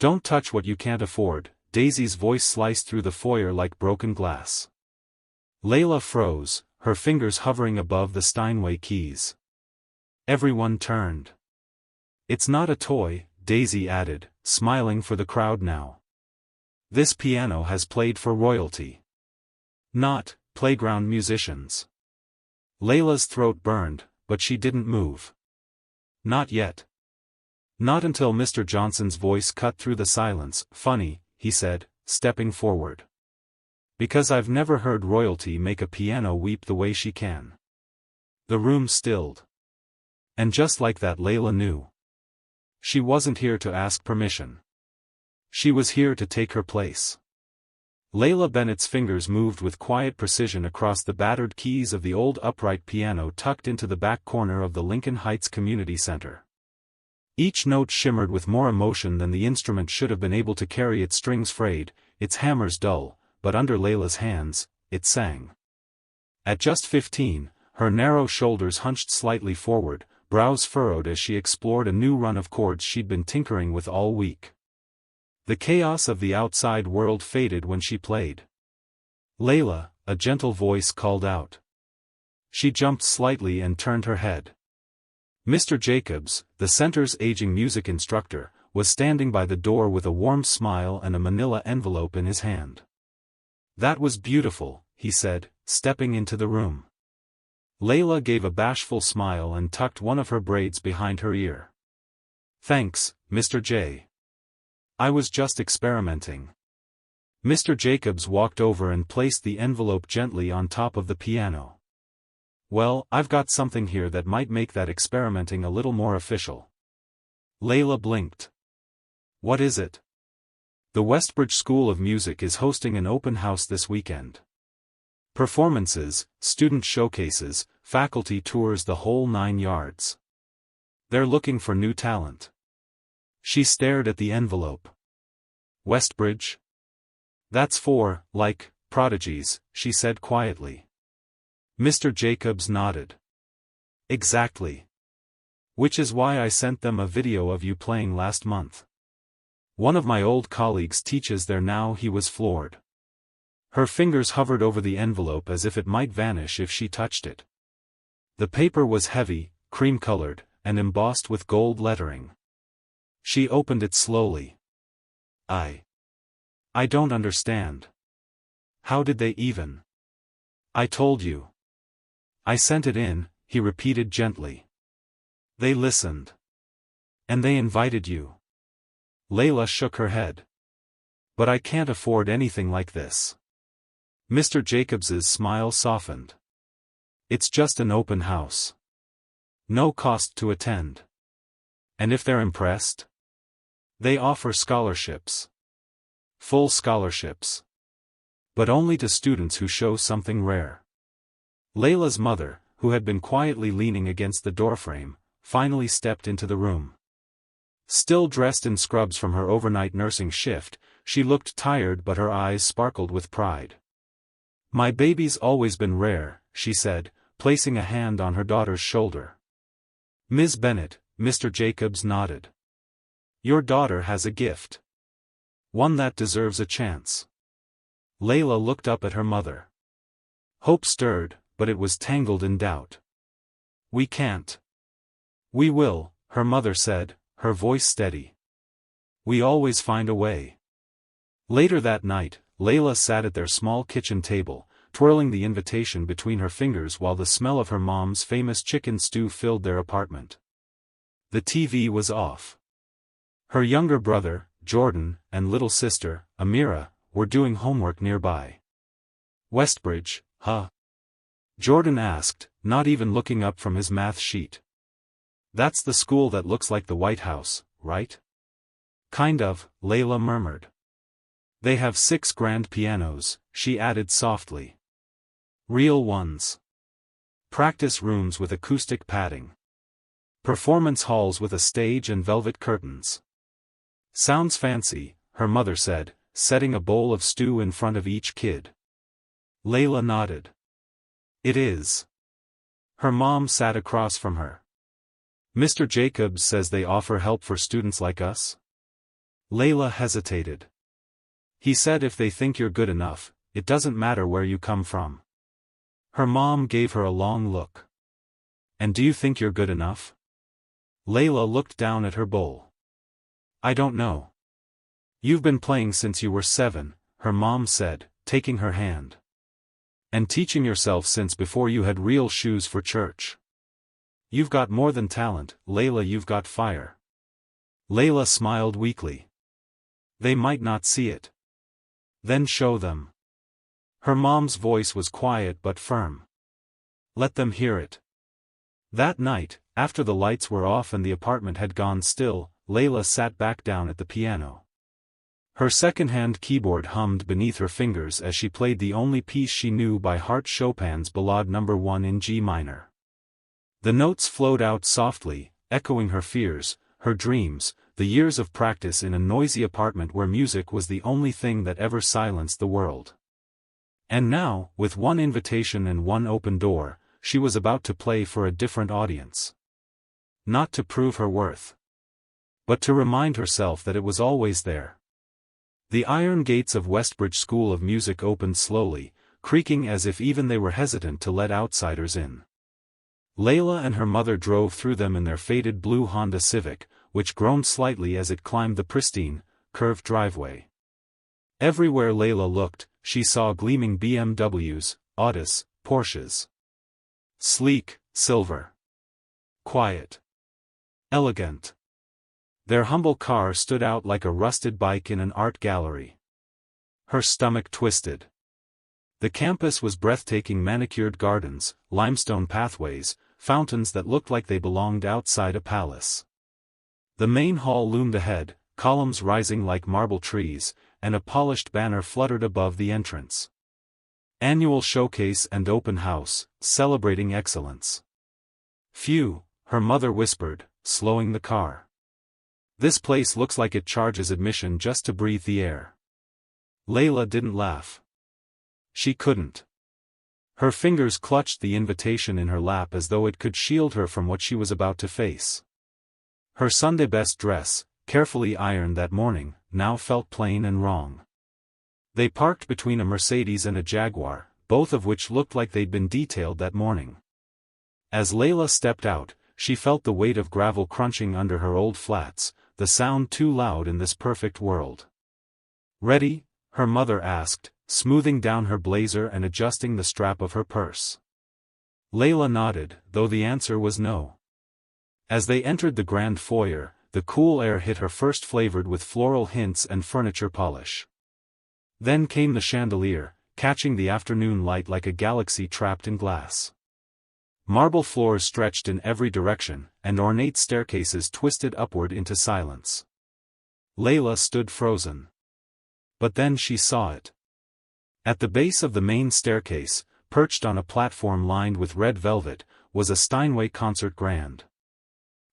Don't touch what you can't afford, Daisy's voice sliced through the foyer like broken glass. Layla froze, her fingers hovering above the Steinway keys. Everyone turned. It's not a toy, Daisy added, smiling for the crowd now. This piano has played for royalty. Not playground musicians. Layla's throat burned, but she didn't move. Not yet. Not until Mr. Johnson's voice cut through the silence. Funny, he said, stepping forward. Because I've never heard royalty make a piano weep the way she can. The room stilled. And just like that, Layla knew. She wasn't here to ask permission. She was here to take her place. Layla Bennett's fingers moved with quiet precision across the battered keys of the old upright piano tucked into the back corner of the Lincoln Heights Community Center. Each note shimmered with more emotion than the instrument should have been able to carry, its strings frayed, its hammers dull, but under Layla's hands, it sang. At just 15, her narrow shoulders hunched slightly forward, brows furrowed as she explored a new run of chords she'd been tinkering with all week. The chaos of the outside world faded when she played. Layla, a gentle voice called out. She jumped slightly and turned her head. Mr. Jacobs, the center's aging music instructor, was standing by the door with a warm smile and a manila envelope in his hand. That was beautiful, he said, stepping into the room. Layla gave a bashful smile and tucked one of her braids behind her ear. Thanks, Mr. J. I was just experimenting. Mr. Jacobs walked over and placed the envelope gently on top of the piano. Well, I've got something here that might make that experimenting a little more official. Layla blinked. What is it? The Westbridge School of Music is hosting an open house this weekend. Performances, student showcases, faculty tours, the whole 9 yards. They're looking for new talent. She stared at the envelope. Westbridge? That's for, like, prodigies, she said quietly. Mr. Jacobs nodded. Exactly. Which is why I sent them a video of you playing last month. One of my old colleagues teaches there now. He was floored. Her fingers hovered over the envelope as if it might vanish if she touched it. The paper was heavy, cream-colored, and embossed with gold lettering. She opened it slowly. I don't understand. How did they even? I told you. I sent it in, he repeated gently. They listened. And they invited you. Layla shook her head. But I can't afford anything like this. Mr. Jacobs's smile softened. It's just an open house. No cost to attend. And if they're impressed? They offer scholarships. Full scholarships. But only to students who show something rare. Layla's mother, who had been quietly leaning against the doorframe, finally stepped into the room. Still dressed in scrubs from her overnight nursing shift, she looked tired but her eyes sparkled with pride. My baby's always been rare, she said, placing a hand on her daughter's shoulder. Ms. Bennett, Mr. Jacobs nodded. Your daughter has a gift. One that deserves a chance. Layla looked up at her mother. Hope stirred, but it was tangled in doubt. We can't. We will, her mother said, her voice steady. We always find a way. Later that night, Layla sat at their small kitchen table, twirling the invitation between her fingers while the smell of her mom's famous chicken stew filled their apartment. The TV was off. Her younger brother, Jordan, and little sister, Amira, were doing homework nearby. Westbridge, huh? Jordan asked, not even looking up from his math sheet. That's the school that looks like the White House, right? Kind of, Layla murmured. They have 6 grand pianos, she added softly. Real ones. Practice rooms with acoustic padding. Performance halls with a stage and velvet curtains. Sounds fancy, her mother said, setting a bowl of stew in front of each kid. Layla nodded. It is. Her mom sat across from her. Mr. Jacobs says they offer help for students like us? Layla hesitated. He said if they think you're good enough, it doesn't matter where you come from. Her mom gave her a long look. And do you think you're good enough? Layla looked down at her bowl. I don't know. You've been playing since you were 7, her mom said, taking her hand. And teaching yourself since before you had real shoes for church. You've got more than talent, Layla, you've got fire. Layla smiled weakly. They might not see it. Then show them. Her mom's voice was quiet but firm. Let them hear it. That night, after the lights were off and the apartment had gone still, Layla sat back down at the piano. Her second-hand keyboard hummed beneath her fingers as she played the only piece she knew by heart, Chopin's Ballade No. 1 in G minor. The notes flowed out softly, echoing her fears, her dreams, the years of practice in a noisy apartment where music was the only thing that ever silenced the world. And now, with one invitation and one open door, she was about to play for a different audience. Not to prove her worth, but to remind herself that it was always there. The iron gates of Westbridge School of Music opened slowly, creaking as if even they were hesitant to let outsiders in. Layla and her mother drove through them in their faded blue Honda Civic, which groaned slightly as it climbed the pristine, curved driveway. Everywhere Layla looked, she saw gleaming BMWs, Audis, Porsches. Sleek, silver. Quiet. Elegant. Their humble car stood out like a rusted bike in an art gallery. Her stomach twisted. The campus was breathtaking, manicured gardens, limestone pathways, fountains that looked like they belonged outside a palace. The main hall loomed ahead, columns rising like marble trees, and a polished banner fluttered above the entrance. Annual Showcase and Open House, celebrating excellence. Phew, her mother whispered, slowing the car. This place looks like it charges admission just to breathe the air. Layla didn't laugh. She couldn't. Her fingers clutched the invitation in her lap as though it could shield her from what she was about to face. Her Sunday best dress, carefully ironed that morning, now felt plain and wrong. They parked between a Mercedes and a Jaguar, both of which looked like they'd been detailed that morning. As Layla stepped out, she felt the weight of gravel crunching under her old flats, the sound too loud in this perfect world. Ready? Her mother asked, smoothing down her blazer and adjusting the strap of her purse. Layla nodded, though the answer was no. As they entered the grand foyer, the cool air hit her first, flavored with floral hints and furniture polish. Then came the chandelier, catching the afternoon light like a galaxy trapped in glass. Marble floors stretched in every direction, and ornate staircases twisted upward into silence. Layla stood frozen. But then she saw it. At the base of the main staircase, perched on a platform lined with red velvet, was a Steinway concert grand.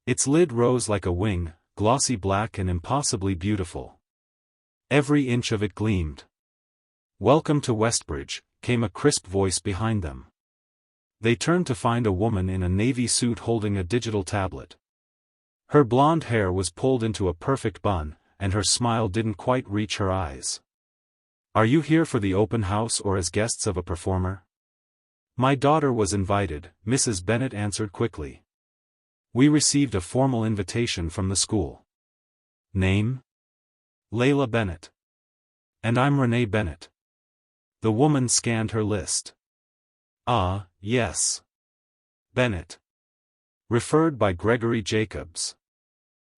Its lid rose like a wing, glossy black and impossibly beautiful. Every inch of it gleamed. "Welcome to Westbridge," came a crisp voice behind them. They turned to find a woman in a navy suit holding a digital tablet. Her blonde hair was pulled into a perfect bun, and her smile didn't quite reach her eyes. "Are you here for the open house or as guests of a performer?" "My daughter was invited," Mrs. Bennett answered quickly. "We received a formal invitation from the school." "Name?" "Layla Bennett." "And I'm Renee Bennett." The woman scanned her list. "Ah, yes. Bennett. Referred by Gregory Jacobs."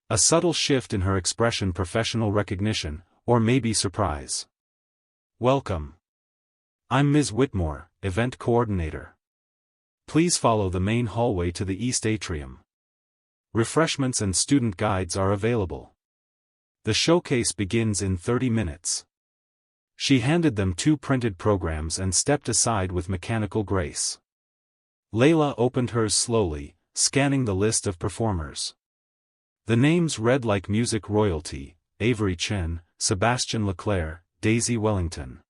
A subtle shift in her expression, professional recognition, or maybe surprise. "Welcome. I'm Ms. Whitmore, event coordinator. Please follow the main hallway to the east atrium. Refreshments and student guides are available. The showcase begins in 30 minutes. She handed them 2 printed programs and stepped aside with mechanical grace. Layla opened hers slowly, scanning the list of performers. The names read like music royalty: Avery Chen, Sebastian Leclerc, Daisy Wellington.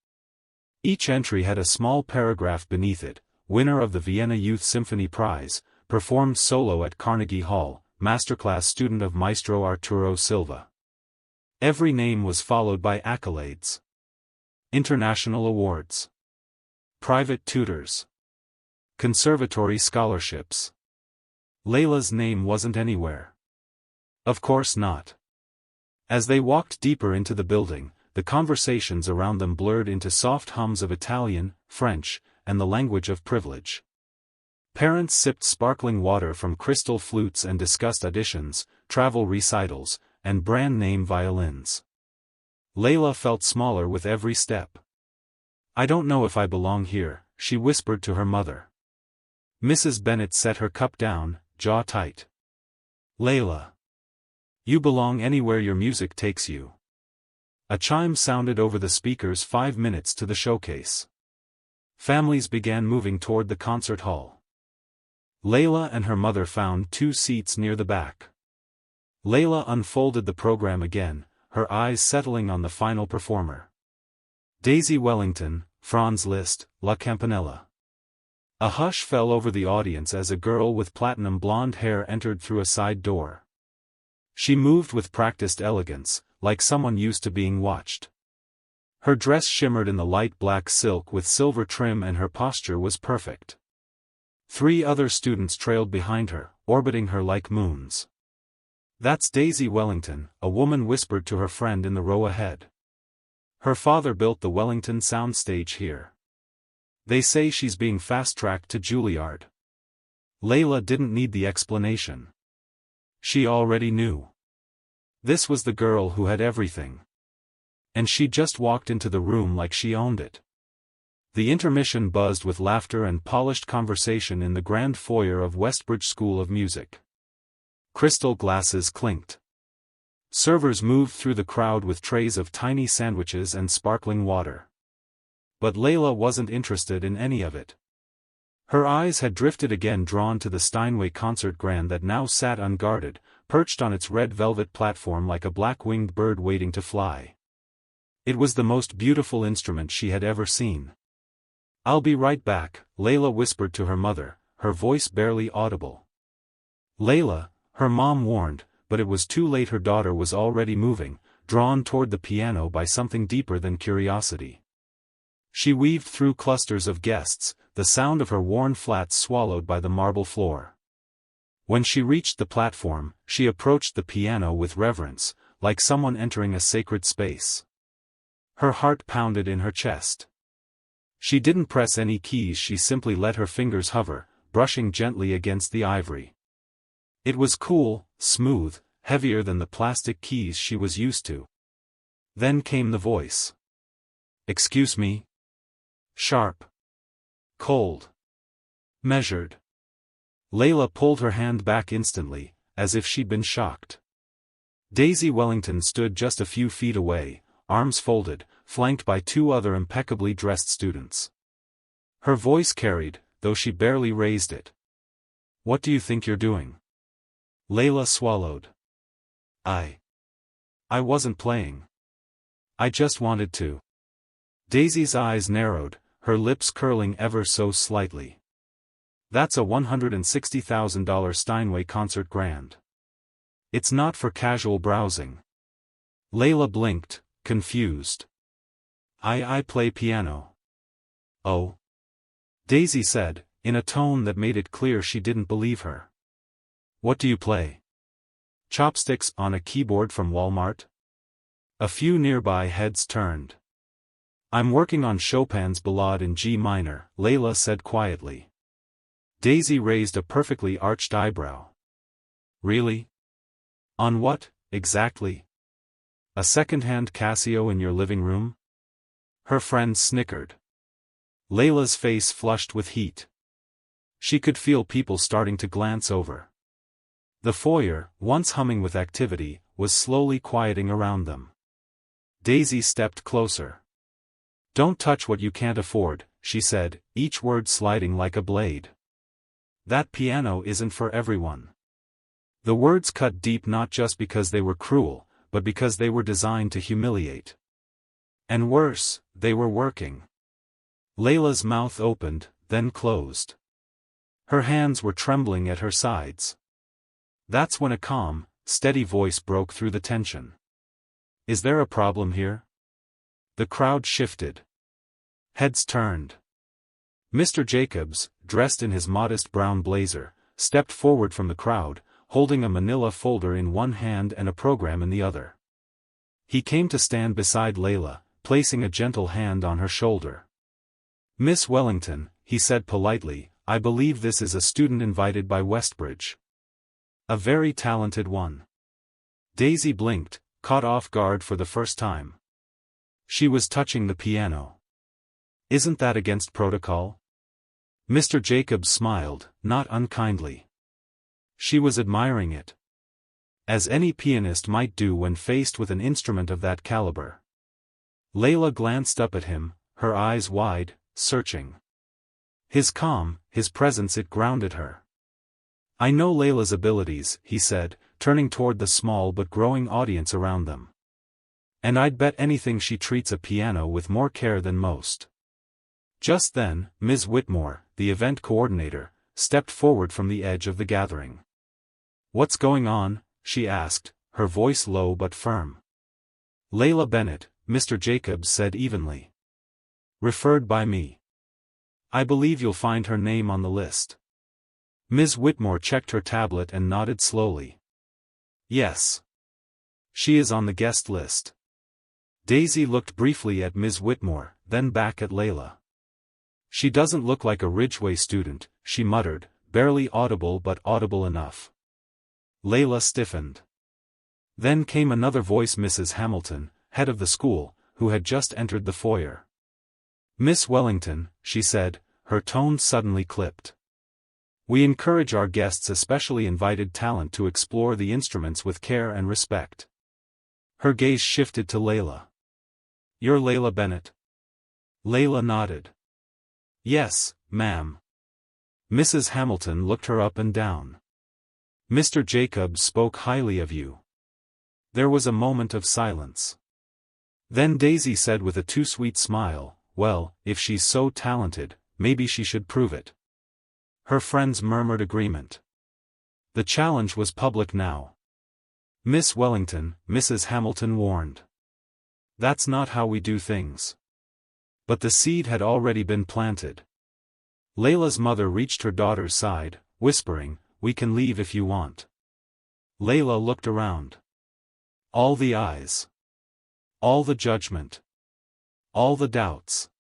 Each entry had a small paragraph beneath it: winner of the Vienna Youth Symphony Prize, performed solo at Carnegie Hall, masterclass student of Maestro Arturo Silva. Every name was followed by accolades. International awards. Private tutors. Conservatory scholarships. Layla's name wasn't anywhere. Of course not. As they walked deeper into the building, the conversations around them blurred into soft hums of Italian, French, and the language of privilege. Parents sipped sparkling water from crystal flutes and discussed auditions, travel recitals, and brand-name violins. Layla felt smaller with every step. "I don't know if I belong here," she whispered to her mother. Mrs. Bennett set her cup down, jaw tight. "Layla. You belong anywhere your music takes you." A chime sounded over the speakers 5 minutes to the showcase. Families began moving toward the concert hall. Layla and her mother found 2 seats near the back. Layla unfolded the program again, her eyes settling on the final performer. Daisy Wellington, Franz Liszt, La Campanella. A hush fell over the audience as a girl with platinum blonde hair entered through a side door. She moved with practiced elegance, like someone used to being watched. Her dress shimmered in the light black silk with silver trim and her posture was perfect. 3 other students trailed behind her, orbiting her like moons. "That's Daisy Wellington," a woman whispered to her friend in the row ahead. "Her father built the Wellington soundstage here. They say she's being fast-tracked to Juilliard." Layla didn't need the explanation. She already knew. This was the girl who had everything. And she just walked into the room like she owned it. The intermission buzzed with laughter and polished conversation in the grand foyer of Westbridge School of Music. Crystal glasses clinked. Servers moved through the crowd with trays of tiny sandwiches and sparkling water. But Layla wasn't interested in any of it. Her eyes had drifted again, drawn to the Steinway concert grand that now sat unguarded, perched on its red velvet platform like a black-winged bird waiting to fly. It was the most beautiful instrument she had ever seen. "I'll be right back," Layla whispered to her mother, her voice barely audible. "Layla," her mom warned, but it was too late. Her daughter was already moving, drawn toward the piano by something deeper than curiosity. She weaved through clusters of guests, the sound of her worn flats swallowed by the marble floor. When she reached the platform, she approached the piano with reverence, like someone entering a sacred space. Her heart pounded in her chest. She didn't press any keys, she simply let her fingers hover, brushing gently against the ivory. It was cool, smooth, heavier than the plastic keys she was used to. Then came the voice. "Excuse me?" Sharp. Cold. Measured. Layla pulled her hand back instantly, as if she'd been shocked. Daisy Wellington stood just a few feet away, arms folded, flanked by 2 other impeccably dressed students. Her voice carried, though she barely raised it. "What do you think you're doing?" Layla swallowed. I wasn't playing. I just wanted to." Daisy's eyes narrowed, her lips curling ever so slightly. "That's a $160,000 Steinway concert grand. It's not for casual browsing." Layla blinked, confused. I play piano." "Oh?" Daisy said, in a tone that made it clear she didn't believe her. "What do you play? Chopsticks on a keyboard from Walmart?" A few nearby heads turned. "I'm working on Chopin's Ballade in G minor," Layla said quietly. Daisy raised a perfectly arched eyebrow. "Really? On what, exactly? A second-hand Casio in your living room?" Her friend snickered. Layla's face flushed with heat. She could feel people starting to glance over. The foyer, once humming with activity, was slowly quieting around them. Daisy stepped closer. "Don't touch what you can't afford," she said, each word sliding like a blade. "That piano isn't for everyone." The words cut deep, not just because they were cruel, but because they were designed to humiliate. And worse, they were working. Layla's mouth opened, then closed. Her hands were trembling at her sides. That's when a calm, steady voice broke through the tension. Is there a problem here? The crowd shifted. Heads turned. Mr. Jacobs, dressed in his modest brown blazer, stepped forward from the crowd, holding a manila folder in one hand and a program in the other. He came to stand beside Layla, placing a gentle hand on her shoulder. "Miss Wellington," he said politely, "I believe this is a student invited by Westbridge. A very talented one." Daisy blinked, caught off guard for the first time. She was touching the piano. "Isn't that against protocol?" Mr. Jacobs smiled, not unkindly. She was admiring it. As any pianist might do when faced with an instrument of that caliber. Layla glanced up at him, her eyes wide, searching. His calm, his presence, it grounded her. "I know Layla's abilities," he said, turning toward the small but growing audience around them. "And I'd bet anything she treats a piano with more care than most." Just then, Ms. Whitmore, the event coordinator, stepped forward from the edge of the gathering. "What's going on?" she asked, her voice low but firm. "Layla Bennett," Mr. Jacobs said evenly. "Referred by me. I believe you'll find her name on the list." Ms. Whitmore checked her tablet and nodded slowly. "Yes. She is on the guest list." Daisy looked briefly at Ms. Whitmore, then back at Layla. "She doesn't look like a Ridgeway student," she muttered, barely audible but audible enough. Layla stiffened. Then came another voice, Mrs. Hamilton, head of the school, who had just entered the foyer. "Miss Wellington," she said, her tone suddenly clipped. "We encourage our guests, especially invited talent, to explore the instruments with care and respect." Her gaze shifted to Layla. "You're Layla Bennett?" Layla nodded. "Yes, ma'am." Mrs. Hamilton looked her up and down. "Mr. Jacobs spoke highly of you." There was a moment of silence. Then Daisy said with a too sweet smile, "Well, if she's so talented, maybe she should prove it." Her friends murmured agreement. The challenge was public now. "Miss Wellington," Mrs. Hamilton warned. "That's not how we do things." But the seed had already been planted. Layla's mother reached her daughter's side, whispering, "We can leave if you want." Layla looked around. All the eyes. All the judgment. All the doubts.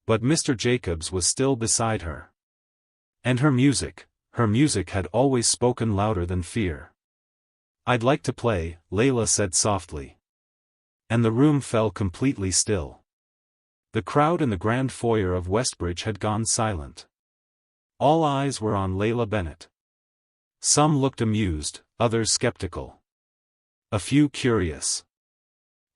But Mr. Jacobs was still beside her. And her music had always spoken louder than fear. "I'd like to play," Layla said softly. And the room fell completely still. The crowd in the grand foyer of Westbridge had gone silent. All eyes were on Layla Bennett. Some looked amused, others skeptical. A few curious.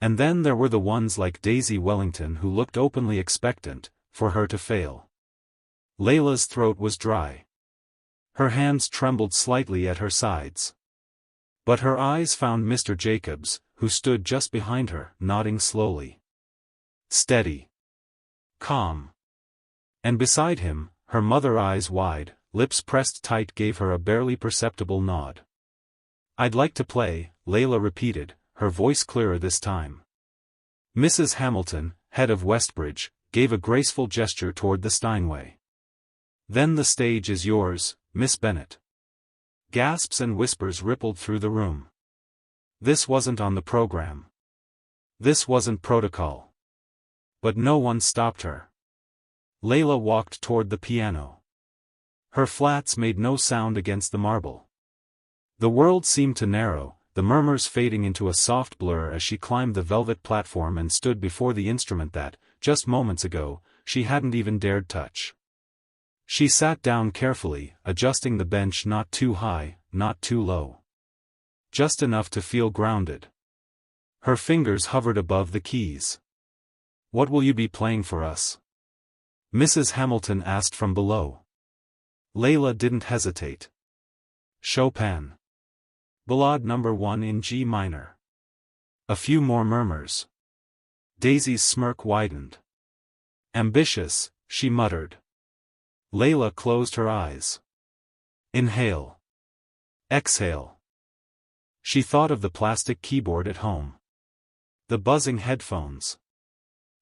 And then there were the ones like Daisy Wellington who looked openly expectant, for her to fail. Layla's throat was dry. Her hands trembled slightly at her sides. But her eyes found Mr. Jacobs, who stood just behind her, nodding slowly. Steady. Calm. And beside him, her mother, eyes wide, lips pressed tight, gave her a barely perceptible nod. "I'd like to play," Layla repeated, her voice clearer this time. Mrs. Hamilton, head of Westbridge, gave a graceful gesture toward the Steinway. "Then the stage is yours, Miss Bennett." Gasps and whispers rippled through the room. This wasn't on the program. This wasn't protocol. But no one stopped her. Layla walked toward the piano. Her flats made no sound against the marble. The world seemed to narrow, the murmurs fading into a soft blur as she climbed the velvet platform and stood before the instrument that, just moments ago, she hadn't even dared touch. She sat down carefully, adjusting the bench not too high, not too low. Just enough to feel grounded. Her fingers hovered above the keys. "What will you be playing for us?" Mrs. Hamilton asked from below. Layla didn't hesitate. "Chopin. Ballade No. 1 in G minor." A few more murmurs. Daisy's smirk widened. "Ambitious," she muttered. Layla closed her eyes. Inhale. Exhale. She thought of the plastic keyboard at home. The buzzing headphones.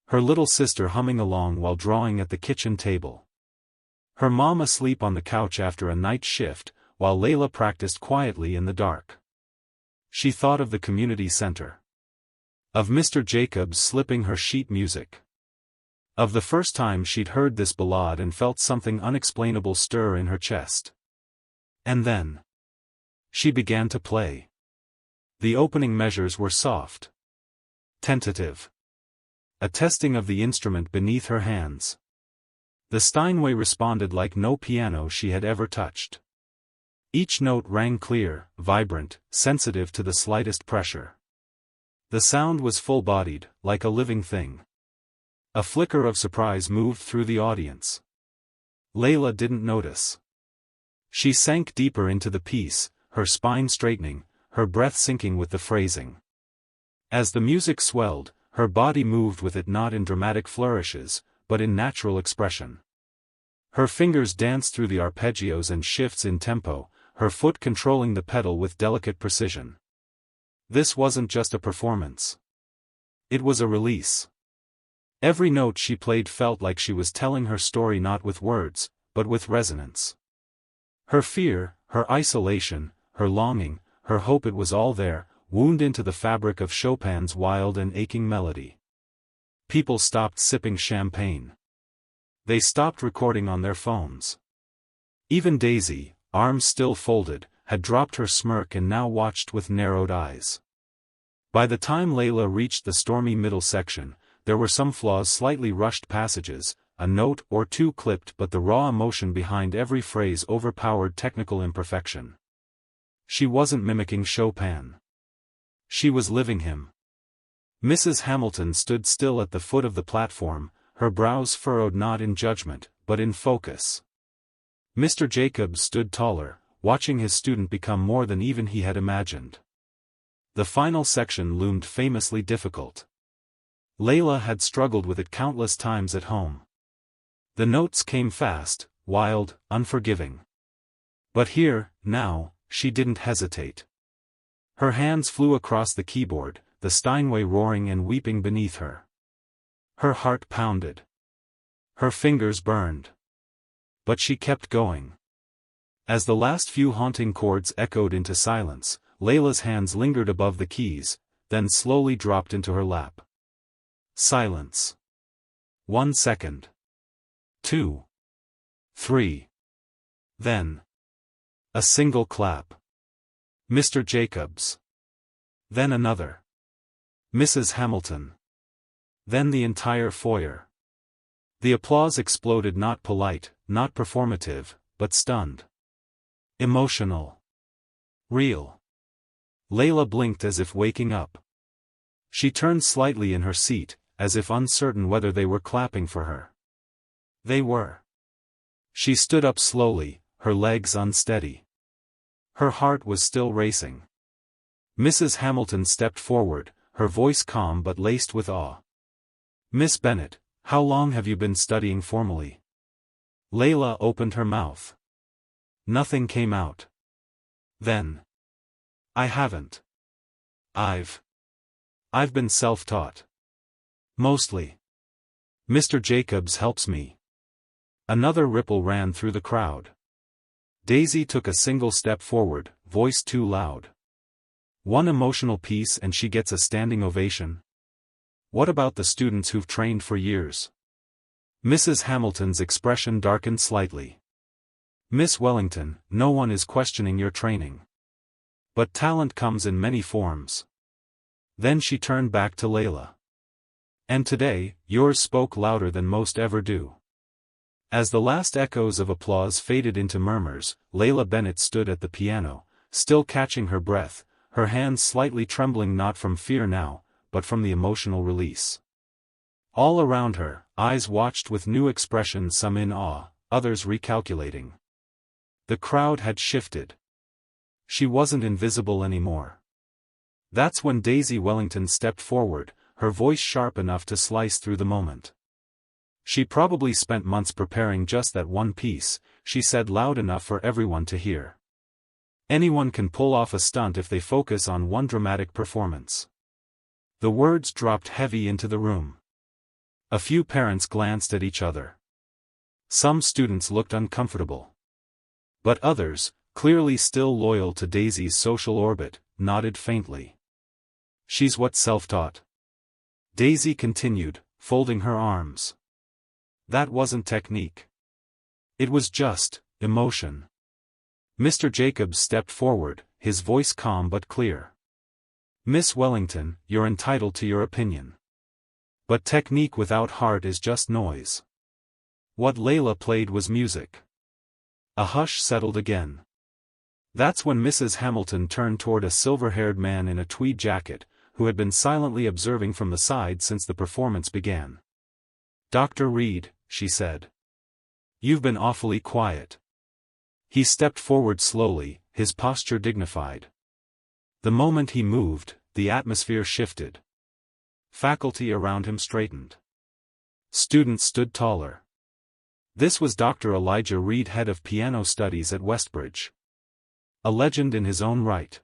Her little sister humming along while drawing at the kitchen table. Her mom asleep on the couch after a night shift, while Layla practiced quietly in the dark. She thought of the community center. Of Mr. Jacobs slipping her sheet music. Of the first time she'd heard this ballade and felt something unexplainable stir in her chest. And then she began to play. The opening measures were soft. Tentative. A testing of the instrument beneath her hands. The Steinway responded like no piano she had ever touched. Each note rang clear, vibrant, sensitive to the slightest pressure. The sound was full-bodied, like a living thing. A flicker of surprise moved through the audience. Layla didn't notice. She sank deeper into the piece, her spine straightening, her breath sinking with the phrasing. As the music swelled, her body moved with it, not in dramatic flourishes, but in natural expression. Her fingers danced through the arpeggios and shifts in tempo, her foot controlling the pedal with delicate precision. This wasn't just a performance. It was a release. Every note she played felt like she was telling her story, not with words, but with resonance. Her fear, her isolation, her longing, her hope, it was all there, wound into the fabric of Chopin's wild and aching melody. People stopped sipping champagne. They stopped recording on their phones. Even Daisy, arms still folded, had dropped her smirk and now watched with narrowed eyes. By the time Layla reached the stormy middle section, there were some flaws, slightly rushed passages, a note or two clipped, but the raw emotion behind every phrase overpowered technical imperfection. She wasn't mimicking Chopin. She was living him. Mrs. Hamilton stood still at the foot of the platform, her brows furrowed not in judgment, but in focus. Mr. Jacobs stood taller, watching his student become more than even he had imagined. The final section loomed famously difficult. Layla had struggled with it countless times at home. The notes came fast, wild, unforgiving. But here, now, she didn't hesitate. Her hands flew across the keyboard, the Steinway roaring and weeping beneath her. Her heart pounded. Her fingers burned. But she kept going. As the last few haunting chords echoed into silence, Layla's hands lingered above the keys, then slowly dropped into her lap. Silence. 1 second. 2. 3. Then a single clap. Mr. Jacobs. Then another. Mrs. Hamilton. Then the entire foyer. The applause exploded, not polite, not performative, but stunned. Emotional. Real. Layla blinked as if waking up. She turned slightly in her seat, as if uncertain whether they were clapping for her. They were. She stood up slowly, her legs unsteady. Her heart was still racing. Mrs. Hamilton stepped forward, her voice calm but laced with awe. "Miss Bennett, how long have you been studying formally?" Layla opened her mouth. Nothing came out. Then. "I haven't. I've been self-taught. Mostly. Mr. Jacobs helps me." Another ripple ran through the crowd. Daisy took a single step forward, voice too loud. One emotional piece and she gets a standing ovation? What about the students who've trained for years? Mrs. Hamilton's expression darkened slightly. "Miss Wellington, no one is questioning your training. But talent comes in many forms." Then she turned back to Layla. "And today, yours spoke louder than most ever do." As the last echoes of applause faded into murmurs, Layla Bennett stood at the piano, still catching her breath, her hands slightly trembling, not from fear now, but from the emotional release. All around her, eyes watched with new expressions, some in awe, others recalculating. The crowd had shifted. She wasn't invisible anymore. That's when Daisy Wellington stepped forward, her voice sharp enough to slice through the moment. She probably spent months preparing just that one piece, she said loud enough for everyone to hear. Anyone can pull off a stunt if they focus on one dramatic performance. The words dropped heavy into the room. A few parents glanced at each other. Some students looked uncomfortable. But others, clearly still loyal to Daisy's social orbit, nodded faintly. She's what self-taught. Daisy continued, folding her arms. That wasn't technique. It was just emotion. Mr. Jacobs stepped forward, his voice calm but clear. Miss Wellington, you're entitled to your opinion. But technique without heart is just noise. What Layla played was music. A hush settled again. That's when Mrs. Hamilton turned toward a silver-haired man in a tweed jacket, who had been silently observing from the side since the performance began. Dr. Reed, she said. You've been awfully quiet. He stepped forward slowly, his posture dignified. The moment he moved, the atmosphere shifted. Faculty around him straightened. Students stood taller. This was Dr. Elijah Reed, head of piano studies at Westbridge. A legend in his own right.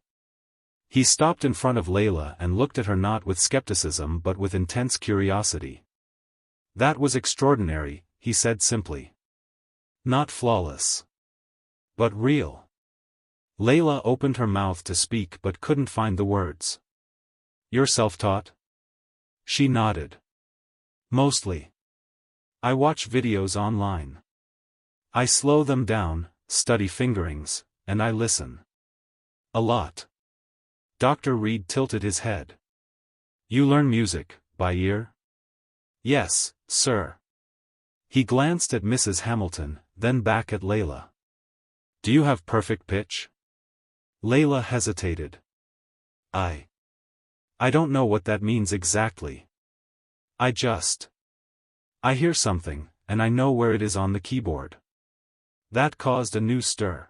He stopped in front of Layla and looked at her not with skepticism but with intense curiosity. That was extraordinary, he said simply. Not flawless. But real. Layla opened her mouth to speak but couldn't find the words. You're self-taught? She nodded. Mostly. I watch videos online. I slow them down, study fingerings, and I listen. A lot. Dr. Reed tilted his head. You learn music, by ear? Yes, sir. He glanced at Mrs. Hamilton, then back at Layla. Do you have perfect pitch? Layla hesitated. I don't know what that means exactly. I hear something, and I know where it is on the keyboard. That caused a new stir.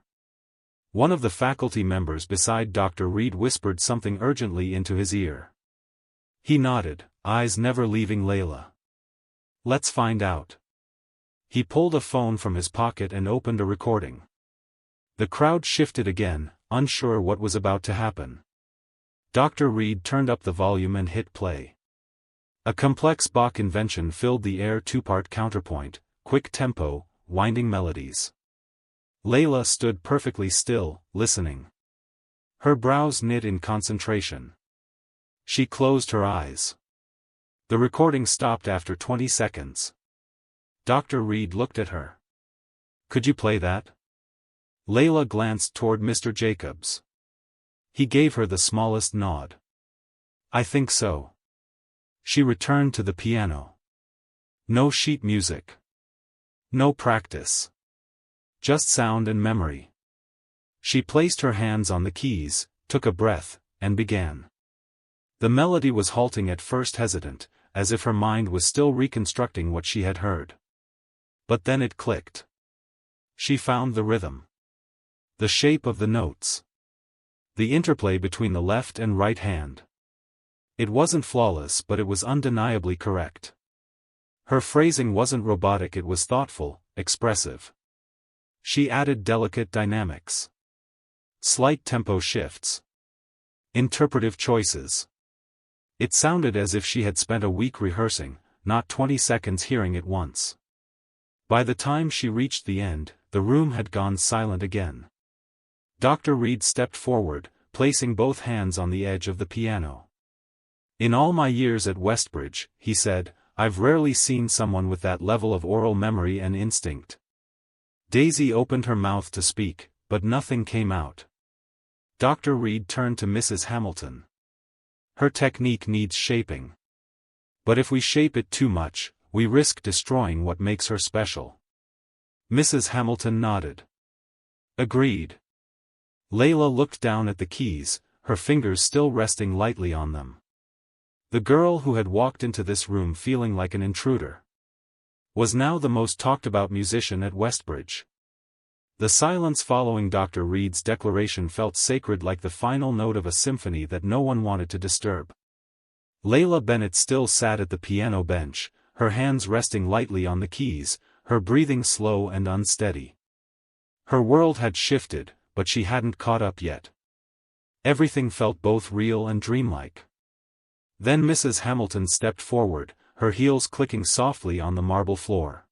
One of the faculty members beside Dr. Reed whispered something urgently into his ear. He nodded, eyes never leaving Layla. Let's find out. He pulled a phone from his pocket and opened a recording. The crowd shifted again, unsure what was about to happen. Dr. Reed turned up the volume and hit play. A complex Bach invention filled the air, two-part counterpoint, quick tempo, winding melodies. Layla stood perfectly still, listening. Her brows knit in concentration. She closed her eyes. The recording stopped after 20 seconds. Dr. Reed looked at her. Could you play that? Layla glanced toward Mr. Jacobs. He gave her the smallest nod. I think so. She returned to the piano. No sheet music. No practice. Just sound and memory. She placed her hands on the keys, took a breath, and began. The melody was halting at first, hesitant, as if her mind was still reconstructing what she had heard. But then it clicked. She found the rhythm. The shape of the notes. The interplay between the left and right hand. It wasn't flawless, but it was undeniably correct. Her phrasing wasn't robotic, it was thoughtful, expressive. She added delicate dynamics. Slight tempo shifts. Interpretive choices. It sounded as if she had spent a week rehearsing, not 20 seconds hearing it once. By the time she reached the end, the room had gone silent again. Dr. Reed stepped forward, placing both hands on the edge of the piano. In all my years at Westbridge, he said, I've rarely seen someone with that level of oral memory and instinct. Daisy opened her mouth to speak, but nothing came out. Dr. Reed turned to Mrs. Hamilton. Her technique needs shaping. But if we shape it too much, we risk destroying what makes her special. Mrs. Hamilton nodded. Agreed. Layla looked down at the keys, her fingers still resting lightly on them. The girl who had walked into this room feeling like an intruder was now the most talked-about musician at Westbridge. The silence following Dr. Reed's declaration felt sacred, like the final note of a symphony that no one wanted to disturb. Layla Bennett still sat at the piano bench, her hands resting lightly on the keys, her breathing slow and unsteady. Her world had shifted, but she hadn't caught up yet. Everything felt both real and dreamlike. Then Mrs. Hamilton stepped forward, her heels clicking softly on the marble floor.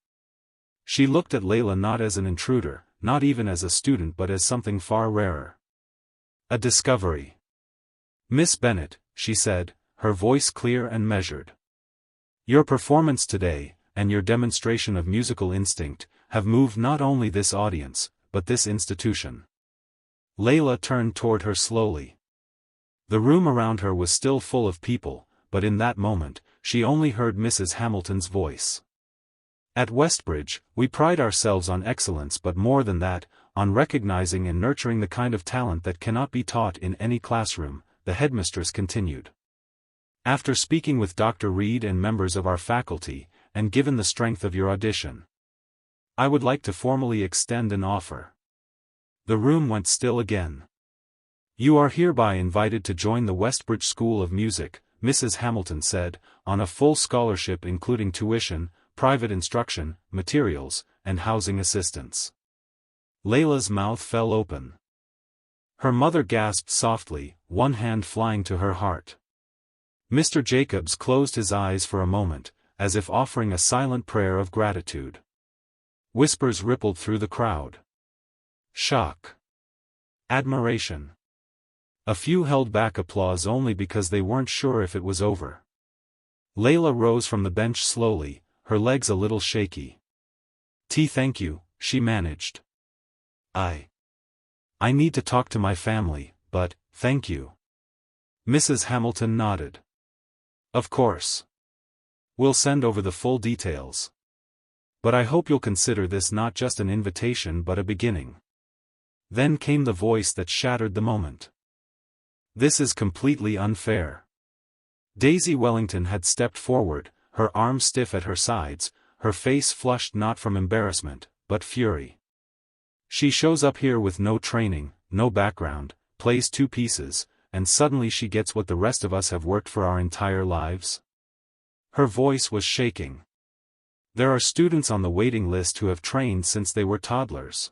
She looked at Layla not as an intruder, not even as a student but as something far rarer. A discovery. "Miss Bennett," she said, her voice clear and measured. "Your performance today, and your demonstration of musical instinct, have moved not only this audience, but this institution." Layla turned toward her slowly. The room around her was still full of people, but in that moment, she only heard Mrs. Hamilton's voice. "At Westbridge, we pride ourselves on excellence, but more than that, on recognizing and nurturing the kind of talent that cannot be taught in any classroom," the headmistress continued. "After speaking with Dr. Reed and members of our faculty, and given the strength of your audition, I would like to formally extend an offer." The room went still again. "You are hereby invited to join the Westbridge School of Music," Mrs. Hamilton said, "on a full scholarship including tuition, private instruction, materials, and housing assistance." Layla's mouth fell open. Her mother gasped softly, one hand flying to her heart. Mr. Jacobs closed his eyes for a moment, as if offering a silent prayer of gratitude. Whispers rippled through the crowd. Shock. Admiration. A few held back applause only because they weren't sure if it was over. Layla rose from the bench slowly, her legs a little shaky. Thank you," she managed. I need to talk to my family, but, thank you." Mrs. Hamilton nodded. "Of course. We'll send over the full details. But I hope you'll consider this not just an invitation but a beginning." Then came the voice that shattered the moment. "This is completely unfair." Daisy Wellington had stepped forward, her arms stiff at her sides, her face flushed not from embarrassment, but fury. "She shows up here with no training, no background, plays two pieces, and suddenly she gets what the rest of us have worked for our entire lives?" Her voice was shaking. "There are students on the waiting list who have trained since they were toddlers."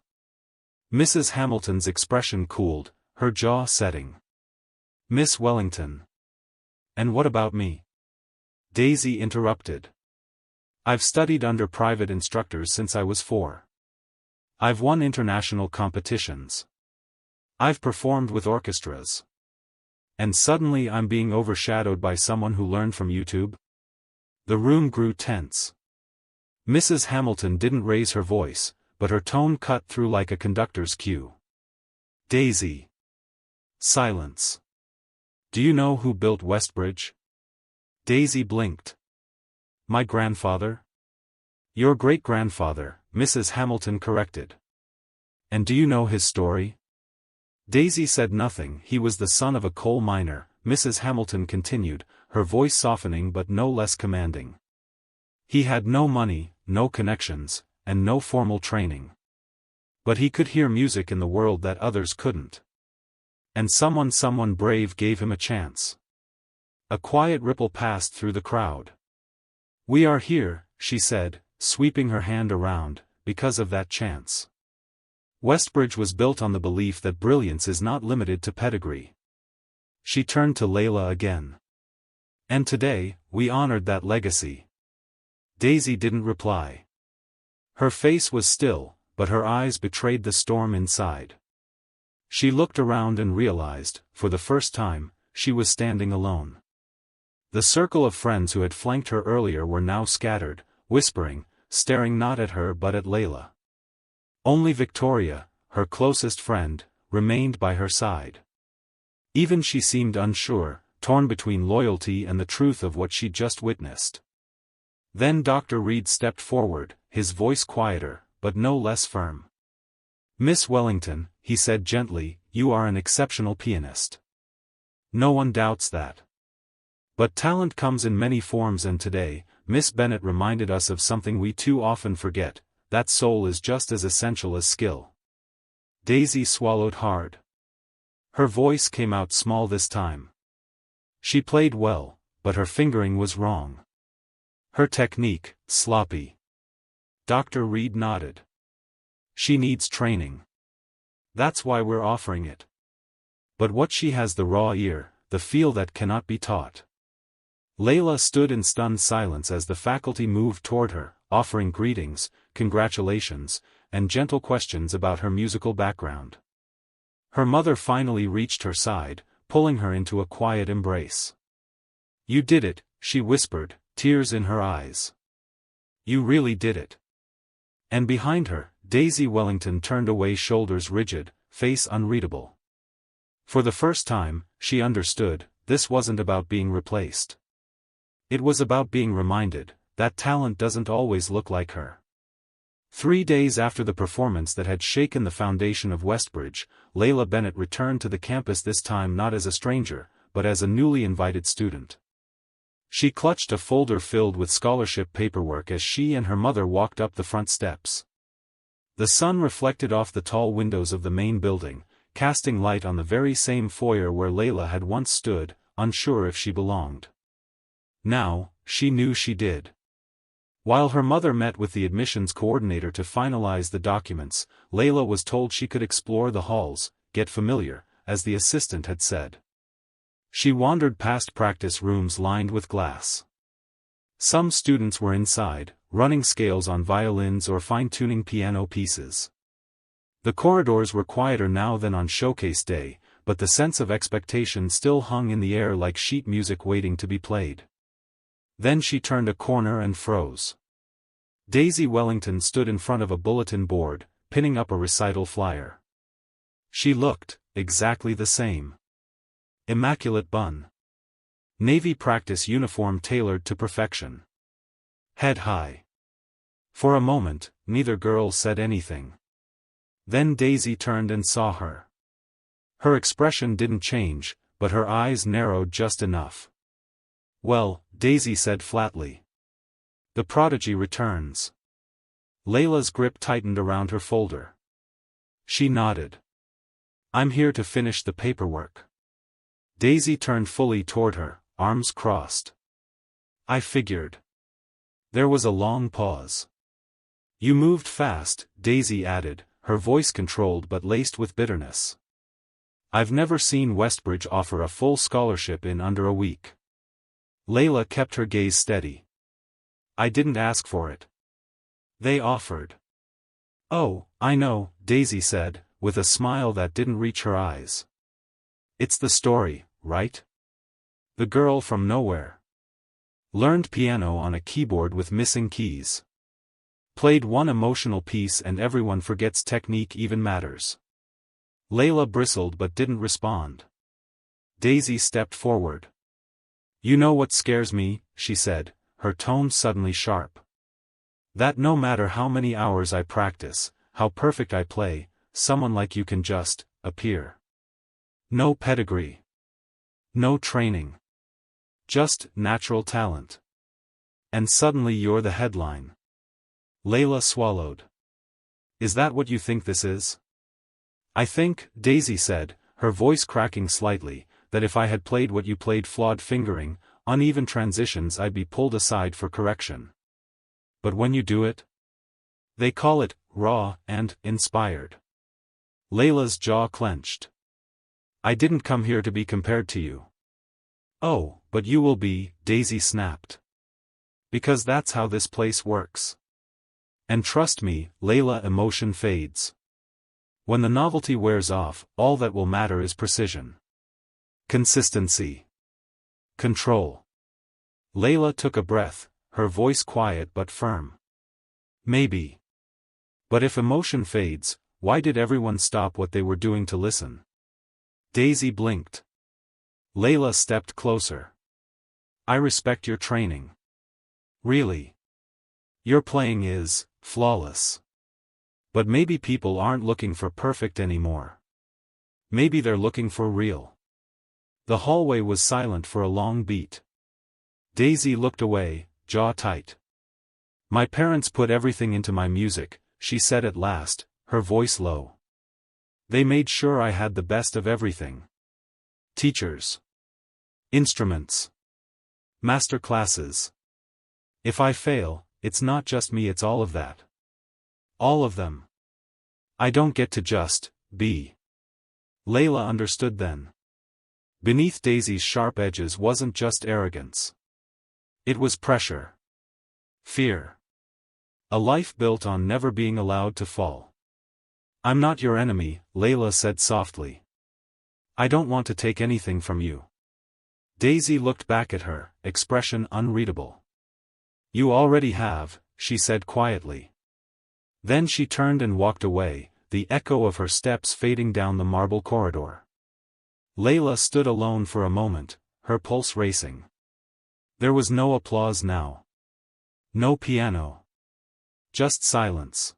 Mrs. Hamilton's expression cooled, her jaw setting. "Miss Wellington." "And what about me?" Daisy interrupted. "I've studied under private instructors since I was 4. I've won international competitions. I've performed with orchestras. And suddenly I'm being overshadowed by someone who learned from YouTube?" The room grew tense. Mrs. Hamilton didn't raise her voice, but her tone cut through like a conductor's cue. "Daisy." Silence. "Do you know who built Westbridge?" Daisy blinked. "My grandfather?" "Your great-grandfather," Mrs. Hamilton corrected. "And do you know his story?" Daisy said nothing. "He was the son of a coal miner," Mrs. Hamilton continued, her voice softening but no less commanding. "He had no money, no connections, and no formal training. But he could hear music in the world that others couldn't. And someone brave gave him a chance." A quiet ripple passed through the crowd. "We are here," she said, sweeping her hand around, "because of that chance." Westbridge was built on the belief that brilliance is not limited to pedigree. She turned to Layla again. "And today, we honored that legacy." Daisy didn't reply. Her face was still, but her eyes betrayed the storm inside. She looked around and realized, for the first time, she was standing alone. The circle of friends who had flanked her earlier were now scattered, whispering, staring not at her but at Layla. Only Victoria, her closest friend, remained by her side. Even she seemed unsure, torn between loyalty and the truth of what she'd just witnessed. Then Dr. Reed stepped forward, his voice quieter, but no less firm. "Miss Wellington," he said gently, "you are an exceptional pianist. No one doubts that. But talent comes in many forms, and today, Miss Bennett reminded us of something we too often forget, that soul is just as essential as skill." Daisy swallowed hard. Her voice came out small this time. She played well, but her fingering was wrong. Her technique, sloppy. Dr. Reed nodded. "She needs training. That's why we're offering it. But what she has, the raw ear, the feel that cannot be taught." Layla stood in stunned silence as the faculty moved toward her, offering greetings, congratulations, and gentle questions about her musical background. Her mother finally reached her side, pulling her into a quiet embrace. "You did it," she whispered, tears in her eyes. "You really did it." And behind her, Daisy Wellington turned away, shoulders rigid, face unreadable. For the first time, she understood, this wasn't about being replaced. It was about being reminded that talent doesn't always look like her. 3 days after the performance that had shaken the foundation of Westbridge, Layla Bennett returned to the campus, this time not as a stranger, but as a newly invited student. She clutched a folder filled with scholarship paperwork as she and her mother walked up the front steps. The sun reflected off the tall windows of the main building, casting light on the very same foyer where Layla had once stood, unsure if she belonged. Now, she knew she did. While her mother met with the admissions coordinator to finalize the documents, Layla was told she could explore the halls, get familiar, as the assistant had said. She wandered past practice rooms lined with glass. Some students were inside, running scales on violins or fine-tuning piano pieces. The corridors were quieter now than on showcase day, but the sense of expectation still hung in the air like sheet music waiting to be played. Then she turned a corner and froze. Daisy Wellington stood in front of a bulletin board, pinning up a recital flyer. She looked exactly the same. Immaculate bun. Navy practice uniform tailored to perfection. Head high. For a moment, neither girl said anything. Then Daisy turned and saw her. Her expression didn't change, but her eyes narrowed just enough. "Well," Daisy said flatly. "The prodigy returns." Layla's grip tightened around her folder. She nodded. "I'm here to finish the paperwork." Daisy turned fully toward her, arms crossed. "I figured." There was a long pause. "You moved fast," Daisy added, her voice controlled but laced with bitterness. "I've never seen Westbridge offer a full scholarship in under a week." Layla kept her gaze steady. "I didn't ask for it. They offered." "Oh, I know," Daisy said, with a smile that didn't reach her eyes. "It's the story, right? The girl from nowhere. Learned piano on a keyboard with missing keys. Played one emotional piece and everyone forgets technique even matters." Layla bristled but didn't respond. Daisy stepped forward. "You know what scares me," she said, her tone suddenly sharp. "That no matter how many hours I practice, how perfect I play, someone like you can just appear. No pedigree. No training. Just natural talent. And suddenly you're the headline." Layla swallowed. "Is that what you think this is?" "I think," Daisy said, her voice cracking slightly, "that if I had played what you played, flawed fingering, uneven transitions, I'd be pulled aside for correction. But when you do it, they call it raw and inspired." Layla's jaw clenched. "I didn't come here to be compared to you." "Oh, but you will be," Daisy snapped. "Because that's how this place works. And trust me, Layla, emotion fades. When the novelty wears off, all that will matter is precision. Consistency. Control." Layla took a breath, her voice quiet but firm. "Maybe. But if emotion fades, why did everyone stop what they were doing to listen?" Daisy blinked. Layla stepped closer. "I respect your training. Really. Your playing is flawless. But maybe people aren't looking for perfect anymore. Maybe they're looking for real." The hallway was silent for a long beat. Daisy looked away, jaw tight. "My parents put everything into my music," she said at last, her voice low. "They made sure I had the best of everything. Teachers. Instruments. Master classes. If I fail, it's not just me, it's all of that. All of them. I don't get to just be." Layla understood then. Beneath Daisy's sharp edges wasn't just arrogance. It was pressure. Fear. A life built on never being allowed to fall. "I'm not your enemy," Layla said softly. "I don't want to take anything from you." Daisy looked back at her, expression unreadable. "You already have," she said quietly. Then she turned and walked away, the echo of her steps fading down the marble corridor. Layla stood alone for a moment, her pulse racing. There was no applause now. No piano. Just silence.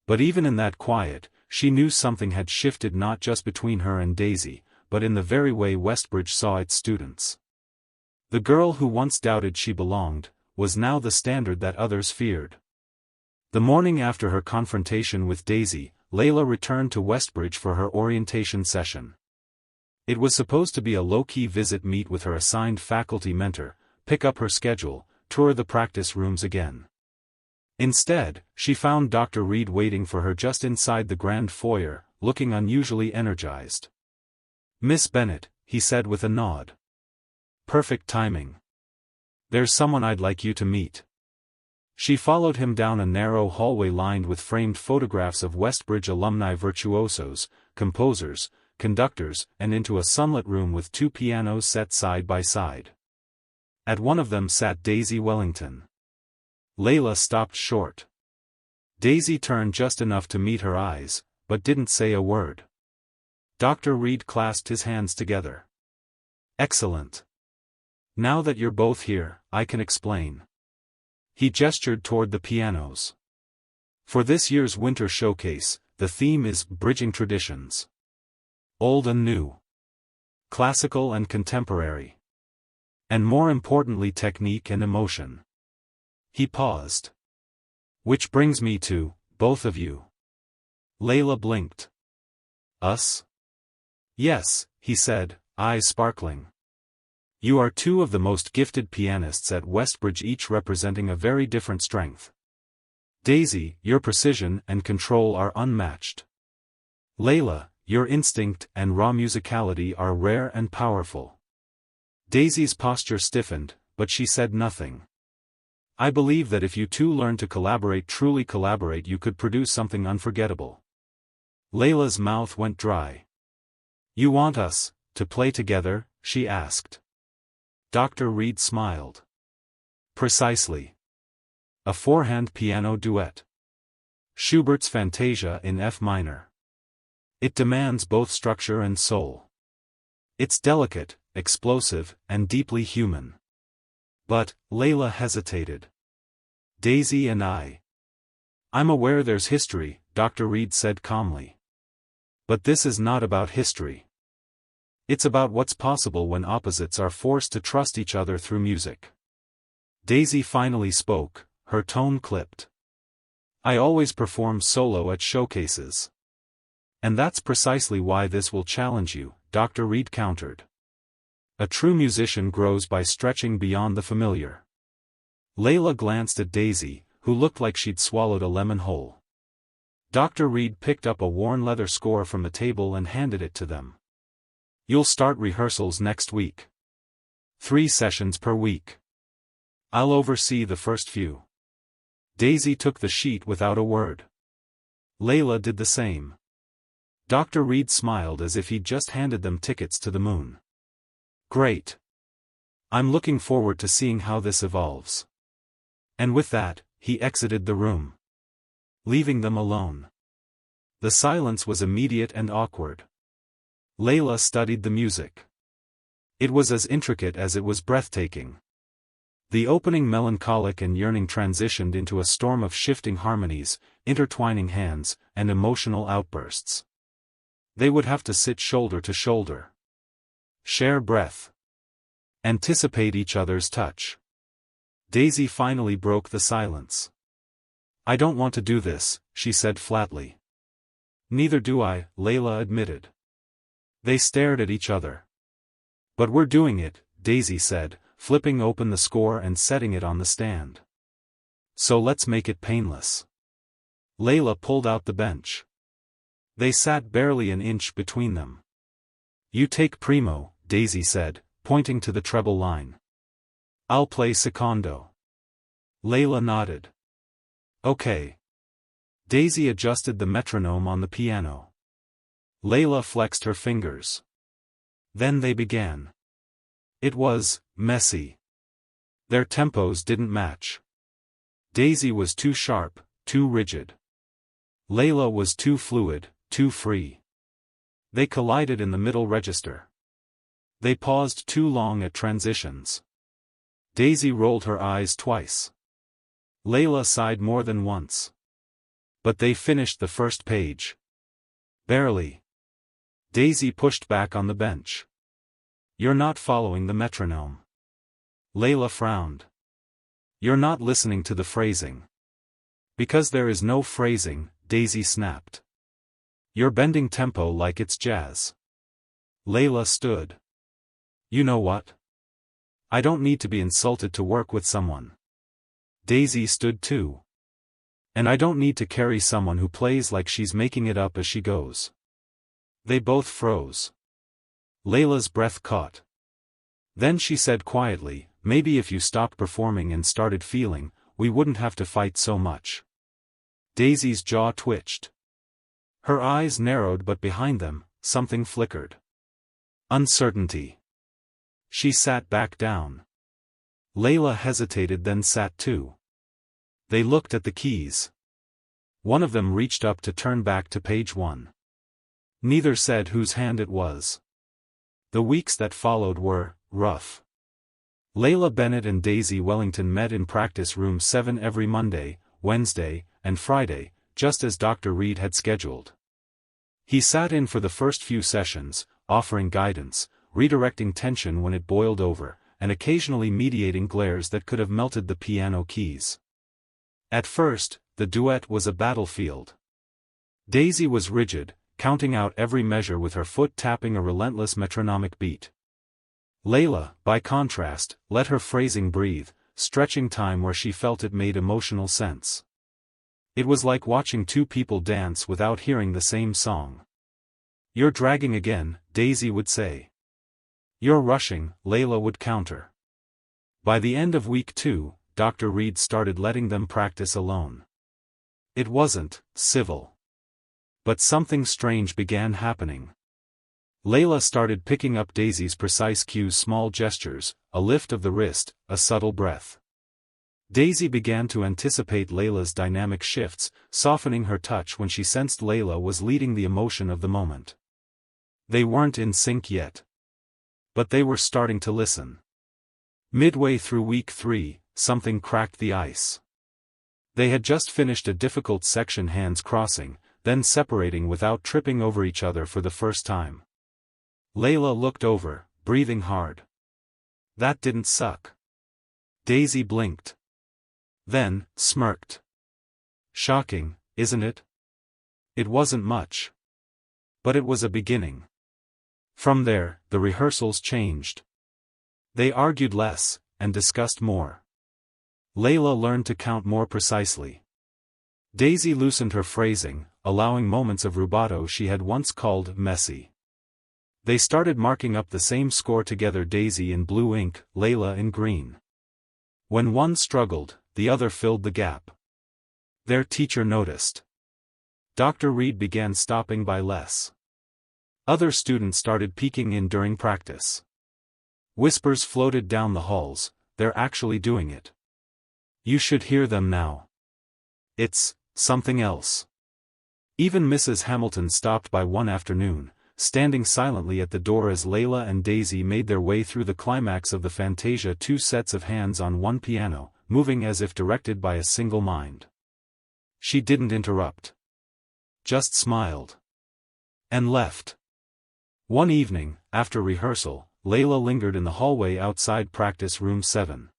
But even in that quiet, she knew something had shifted, not just between her and Daisy, but in the very way Westbridge saw its students. The girl who once doubted she belonged, was now the standard that others feared. The morning after her confrontation with Daisy, Layla returned to Westbridge for her orientation session. It was supposed to be a low-key visit, meet with her assigned faculty mentor, pick up her schedule, tour the practice rooms again. Instead, she found Dr. Reed waiting for her just inside the grand foyer, looking unusually energized. "Miss Bennett," he said with a nod. "Perfect timing. There's someone I'd like you to meet." She followed him down a narrow hallway lined with framed photographs of Westbridge alumni virtuosos, composers, conductors, and into a sunlit room with two pianos set side by side. At one of them sat Daisy Wellington. Layla stopped short. Daisy turned just enough to meet her eyes, but didn't say a word. Dr. Reed clasped his hands together. "Excellent. Now that you're both here, I can explain." He gestured toward the pianos. "For this year's winter showcase, the theme is Bridging Traditions. Old and new. Classical and contemporary. And more importantly, technique and emotion." He paused. "Which brings me to, both of you." Layla blinked. "Us?" "Yes," he said, eyes sparkling. "You are two of the most gifted pianists at Westbridge, each representing a very different strength. Daisy, your precision and control are unmatched. Layla, your instinct and raw musicality are rare and powerful." Daisy's posture stiffened, but she said nothing. "I believe that if you two learn to collaborate, truly collaborate, you could produce something unforgettable." Layla's mouth went dry. "You want us to play together?" she asked. Dr. Reed smiled. "Precisely. A four-hand piano duet. Schubert's Fantasia in F minor. It demands both structure and soul. It's delicate, explosive, and deeply human." "But," Layla hesitated. "Daisy and I'm aware there's history," Dr. Reed said calmly. "But this is not about history. It's about what's possible when opposites are forced to trust each other through music." Daisy finally spoke, her tone clipped. "I always perform solo at showcases. And that's precisely why this will challenge you," Dr. Reed countered. "A true musician grows by stretching beyond the familiar." Layla glanced at Daisy, who looked like she'd swallowed a lemon whole. Dr. Reed picked up a worn leather score from the table and handed it to them. "You'll start rehearsals next week. 3 sessions per week. I'll oversee the first few." Daisy took the sheet without a word. Layla did the same. Dr. Reed smiled as if he'd just handed them tickets to the moon. "Great. I'm looking forward to seeing how this evolves." And with that, he exited the room, leaving them alone. The silence was immediate and awkward. Layla studied the music. It was as intricate as it was breathtaking. The opening melancholic and yearning transitioned into a storm of shifting harmonies, intertwining hands, and emotional outbursts. They would have to sit shoulder to shoulder. Share breath. Anticipate each other's touch. Daisy finally broke the silence. "I don't want to do this," she said flatly. "Neither do I," Layla admitted. They stared at each other. "But we're doing it," Daisy said, flipping open the score and setting it on the stand. "So let's make it painless." Layla pulled out the bench. They sat barely an inch between them. "You take primo," Daisy said, pointing to the treble line. I'll play secondo. Layla nodded. Okay. Daisy adjusted the metronome on the piano. Layla flexed her fingers. Then they began. It was messy. Their tempos didn't match. Daisy was too sharp, too rigid. Layla was too fluid, too free. They collided in the middle register. They paused too long at transitions. Daisy rolled her eyes twice. Layla sighed more than once. But they finished the first page. Barely. Daisy pushed back on the bench. You're not following the metronome. Layla frowned. You're not listening to the phrasing. Because there is no phrasing, Daisy snapped. You're bending tempo like it's jazz. Layla stood. You know what? I don't need to be insulted to work with someone. Daisy stood too. And I don't need to carry someone who plays like she's making it up as she goes. They both froze. Layla's breath caught. Then she said quietly, maybe if you stopped performing and started feeling, we wouldn't have to fight so much. Daisy's jaw twitched. Her eyes narrowed, but behind them, something flickered. Uncertainty. She sat back down. Layla hesitated, then sat too. They looked at the keys. One of them reached up to turn back to page 1. Neither said whose hand it was. The weeks that followed were rough. Layla Bennett and Daisy Wellington met in practice room 7 every Monday, Wednesday, and Friday, just as Dr. Reed had scheduled. He sat in for the first few sessions, offering guidance, redirecting tension when it boiled over, and occasionally mediating glares that could have melted the piano keys. At first, the duet was a battlefield. Daisy was rigid, counting out every measure with her foot tapping a relentless metronomic beat. Layla, by contrast, let her phrasing breathe, stretching time where she felt it made emotional sense. It was like watching two people dance without hearing the same song. You're dragging again, Daisy would say. You're rushing, Layla would counter. By the end of week 2, Dr. Reed started letting them practice alone. It wasn't civil. But something strange began happening. Layla started picking up Daisy's precise cues, small gestures, a lift of the wrist, a subtle breath. Daisy began to anticipate Layla's dynamic shifts, softening her touch when she sensed Layla was leading the emotion of the moment. They weren't in sync yet. But they were starting to listen. Midway through week 3, something cracked the ice. They had just finished a difficult section, hands crossing, then separating without tripping over each other for the first time. Layla looked over, breathing hard. That didn't suck. Daisy blinked. Then, smirked. Shocking, isn't it? It wasn't much. But it was a beginning. From there, the rehearsals changed. They argued less, and discussed more. Layla learned to count more precisely. Daisy loosened her phrasing, allowing moments of rubato she had once called messy. They started marking up the same score together, Daisy in blue ink, Layla in green. When one struggled, the other filled the gap. Their teacher noticed. Dr. Reed began stopping by less. Other students started peeking in during practice. Whispers floated down the halls, they're actually doing it. You should hear them now. It's something else. Even Mrs. Hamilton stopped by one afternoon, standing silently at the door as Layla and Daisy made their way through the climax of the fantasia, 2 sets of hands on one piano, moving as if directed by a single mind. She didn't interrupt. Just smiled. And left. One evening, after rehearsal, Layla lingered in the hallway outside practice room 7.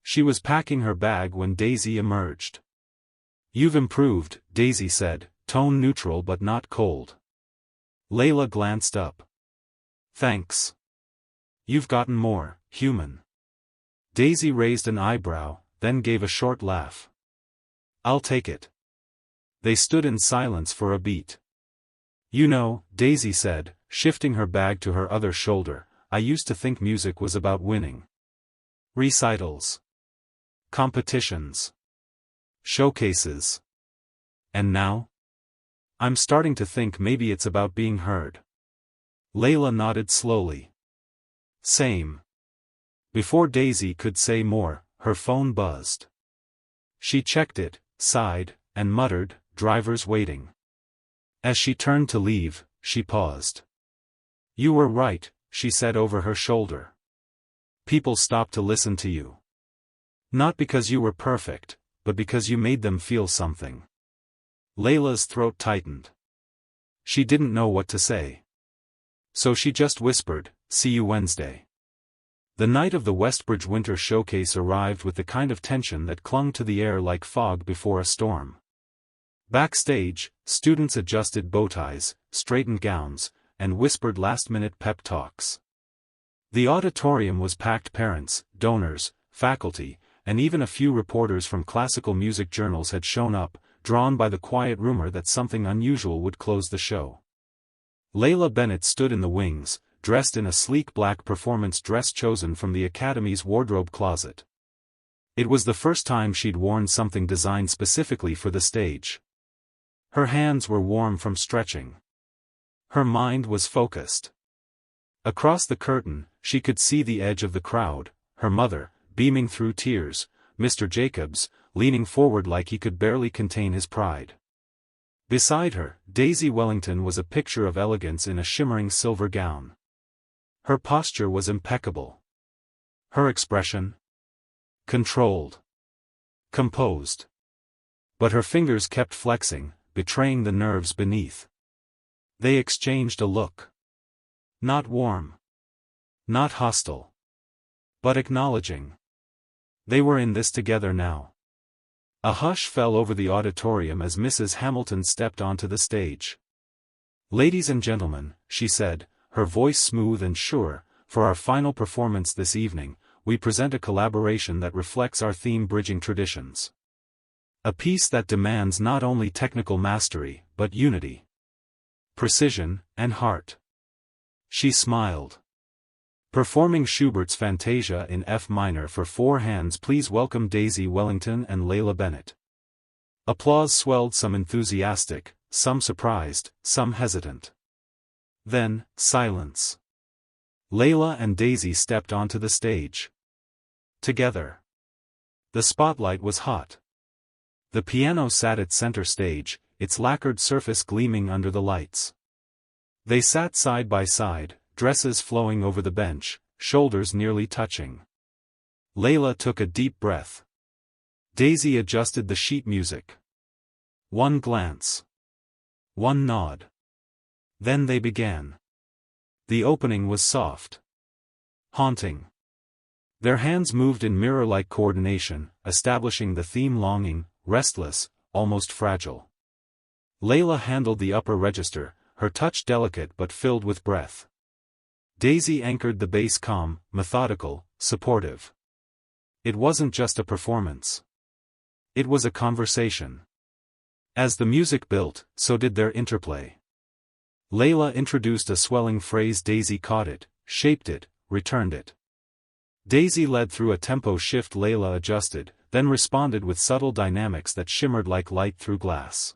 She was packing her bag when Daisy emerged. You've improved, Daisy said, tone neutral but not cold. Layla glanced up. Thanks. You've gotten more human. Daisy raised an eyebrow, then gave a short laugh. I'll take it. They stood in silence for a beat. You know, Daisy said, shifting her bag to her other shoulder, I used to think music was about winning. Recitals. Competitions. Showcases. And now? I'm starting to think maybe it's about being heard. Layla nodded slowly. Same. Before Daisy could say more, her phone buzzed. She checked it, sighed, and muttered, "Driver's waiting." As she turned to leave, she paused. "You were right," she said over her shoulder. "People stopped to listen to you. Not because you were perfect, but because you made them feel something." Layla's throat tightened. She didn't know what to say. So she just whispered, "See you Wednesday." The night of the Westbridge Winter Showcase arrived with the kind of tension that clung to the air like fog before a storm. Backstage, students adjusted bow ties, straightened gowns, and whispered last-minute pep talks. The auditorium was packed. Parents, donors, faculty, and even a few reporters from classical music journals had shown up, drawn by the quiet rumor that something unusual would close the show. Layla Bennett stood in the wings, dressed in a sleek black performance dress chosen from the Academy's wardrobe closet. It was the first time she'd worn something designed specifically for the stage. Her hands were warm from stretching. Her mind was focused. Across the curtain, she could see the edge of the crowd, her mother, beaming through tears, Mr. Jacobs, leaning forward like he could barely contain his pride. Beside her, Daisy Wellington was a picture of elegance in a shimmering silver gown. Her posture was impeccable. Her expression? Controlled. Composed. But her fingers kept flexing, betraying the nerves beneath. They exchanged a look. Not warm. Not hostile. But acknowledging. They were in this together now. A hush fell over the auditorium as Mrs. Hamilton stepped onto the stage. "Ladies and gentlemen," she said, her voice smooth and sure, "for our final performance this evening, we present a collaboration that reflects our theme, bridging traditions. A piece that demands not only technical mastery, but unity, precision, and heart." She smiled. Performing Schubert's Fantasia in F minor for 4 hands, please welcome Daisy Wellington and Layla Bennett. Applause swelled, some enthusiastic, some surprised, some hesitant. Then, silence. Layla and Daisy stepped onto the stage. Together. The spotlight was hot. The piano sat at center stage, its lacquered surface gleaming under the lights. They sat side by side, dresses flowing over the bench, shoulders nearly touching. Layla took a deep breath. Daisy adjusted the sheet music. One glance. One nod. Then they began. The opening was soft. Haunting. Their hands moved in mirror-like coordination, establishing the theme, longing, restless, almost fragile. Layla handled the upper register, her touch delicate but filled with breath. Daisy anchored the bass, calm, methodical, supportive. It wasn't just a performance. It was a conversation. As the music built, so did their interplay. Layla introduced a swelling phrase. Daisy caught it, shaped it, returned it. Daisy led through a tempo shift. Layla adjusted, then responded with subtle dynamics that shimmered like light through glass.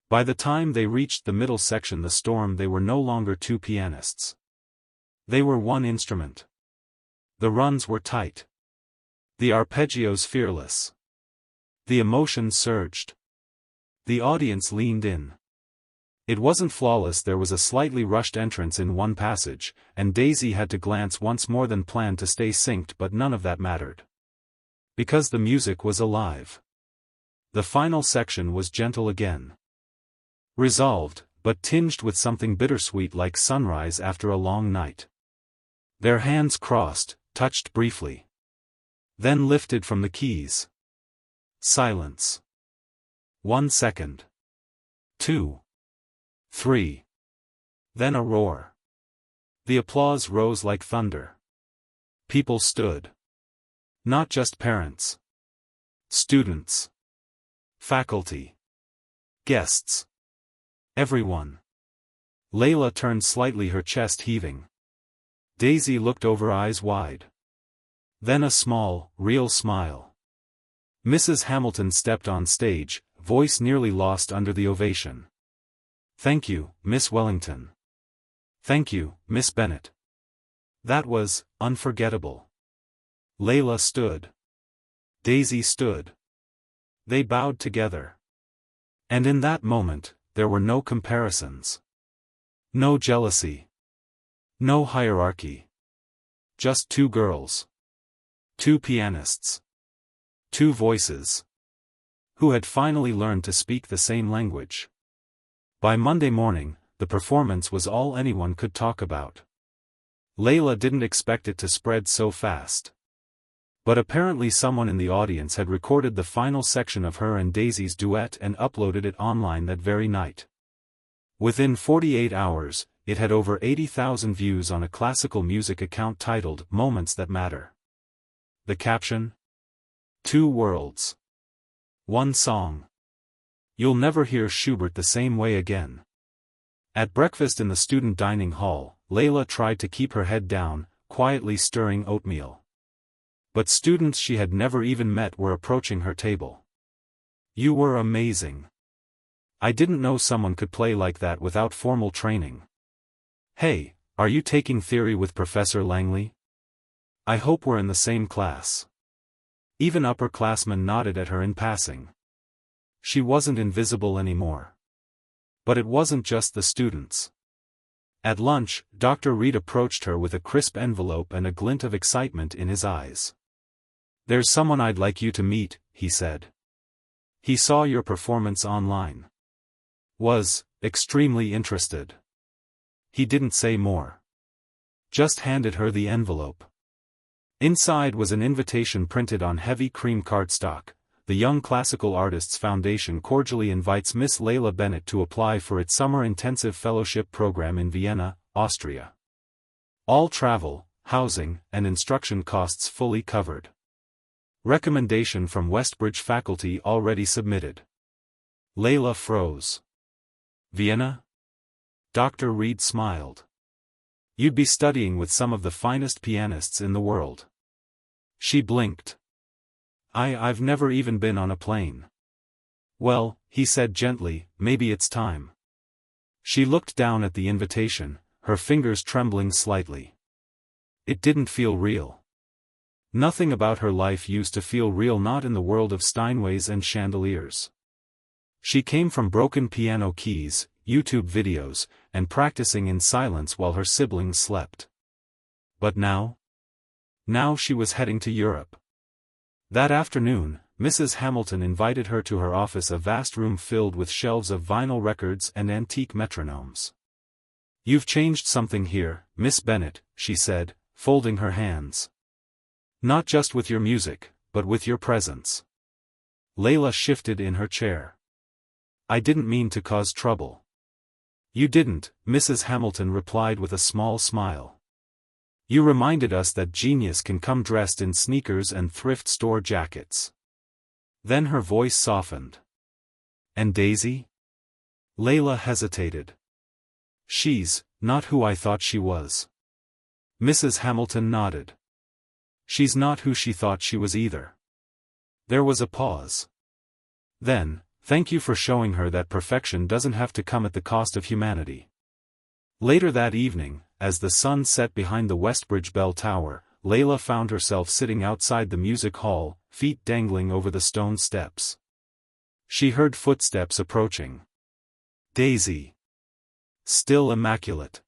By the time they reached the middle section, the storm, they were no longer two pianists. They were one instrument. The runs were tight. The arpeggios fearless. The emotion surged. The audience leaned in. It wasn't flawless. There was a slightly rushed entrance in one passage, and Daisy had to glance once more than planned to stay synced, but none of that mattered. Because the music was alive. The final section was gentle again. Resolved, but tinged with something bittersweet, like sunrise after a long night. Their hands crossed, touched briefly. Then lifted from the keys. Silence. 1 second. 2. 3. Then a roar. The applause rose like thunder. People stood. Not just parents. Students. Faculty. Guests. Everyone. Layla turned slightly, her chest heaving. Daisy looked over, eyes wide. Then a small, real smile. Mrs. Hamilton stepped on stage, voice nearly lost under the ovation. "Thank you, Miss Wellington. Thank you, Miss Bennett. That was unforgettable." Layla stood. Daisy stood. They bowed together. And in that moment, there were no comparisons. No jealousy. No hierarchy. Just two girls. Two pianists. Two voices. Who had finally learned to speak the same language. By Monday morning, the performance was all anyone could talk about. Layla didn't expect it to spread so fast. But apparently someone in the audience had recorded the final section of her and Daisy's duet and uploaded it online that very night. Within 48 hours, it had over 80,000 views on a classical music account titled "Moments That Matter." The caption? "Two worlds. One song. You'll never hear Schubert the same way again." At breakfast in the student dining hall, Layla tried to keep her head down, quietly stirring oatmeal. But students she had never even met were approaching her table. "You were amazing. I didn't know someone could play like that without formal training. Hey, are you taking theory with Professor Langley? I hope we're in the same class." Even upperclassmen nodded at her in passing. She wasn't invisible anymore. But it wasn't just the students. At lunch, Dr. Reed approached her with a crisp envelope and a glint of excitement in his eyes. "There's someone I'd like you to meet," he said. "He saw your performance online. Was extremely interested." He didn't say more. Just handed her the envelope. Inside was an invitation printed on heavy cream cardstock. "The Young Classical Artists Foundation cordially invites Miss Layla Bennett to apply for its summer intensive fellowship program in Vienna, Austria. All travel, housing, and instruction costs fully covered. Recommendation from Westbridge faculty already submitted." Layla froze. "Vienna?" Dr. Reed smiled. "You'd be studying with some of the finest pianists in the world." She blinked. I've never even been on a plane." "Well," he said gently, "maybe it's time." She looked down at the invitation, her fingers trembling slightly. It didn't feel real. Nothing about her life used to feel real, not in the world of Steinways and chandeliers. She came from broken piano keys, YouTube videos, and practicing in silence while her siblings slept. But now? Now she was heading to Europe. That afternoon, Mrs. Hamilton invited her to her office, a vast room filled with shelves of vinyl records and antique metronomes. "You've changed something here, Miss Bennett," she said, folding her hands. "Not just with your music, but with your presence." Layla shifted in her chair. "I didn't mean to cause trouble." "You didn't," Mrs. Hamilton replied with a small smile. "You reminded us that genius can come dressed in sneakers and thrift store jackets." Then her voice softened. "And Daisy?" Layla hesitated. "She's not who I thought she was." Mrs. Hamilton nodded. "She's not who she thought she was either." There was a pause. Then, "Thank you for showing her that perfection doesn't have to come at the cost of humanity." Later that evening, as the sun set behind the Westbridge Bell Tower, Layla found herself sitting outside the music hall, feet dangling over the stone steps. She heard footsteps approaching. Daisy. Still immaculate.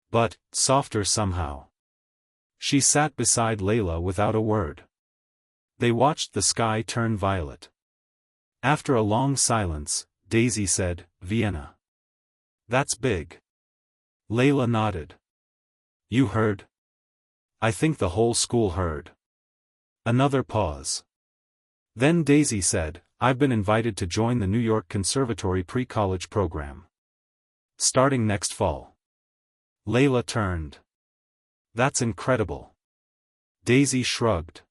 But, softer somehow. She sat beside Layla without a word. They watched the sky turn violet. After a long silence, Daisy said, "Vienna. That's big." Layla nodded. "You heard?" "I think the whole school heard." Another pause. Then Daisy said, "I've been invited to join the New York Conservatory pre-college program. Starting next fall." Layla turned. "That's incredible." Daisy shrugged.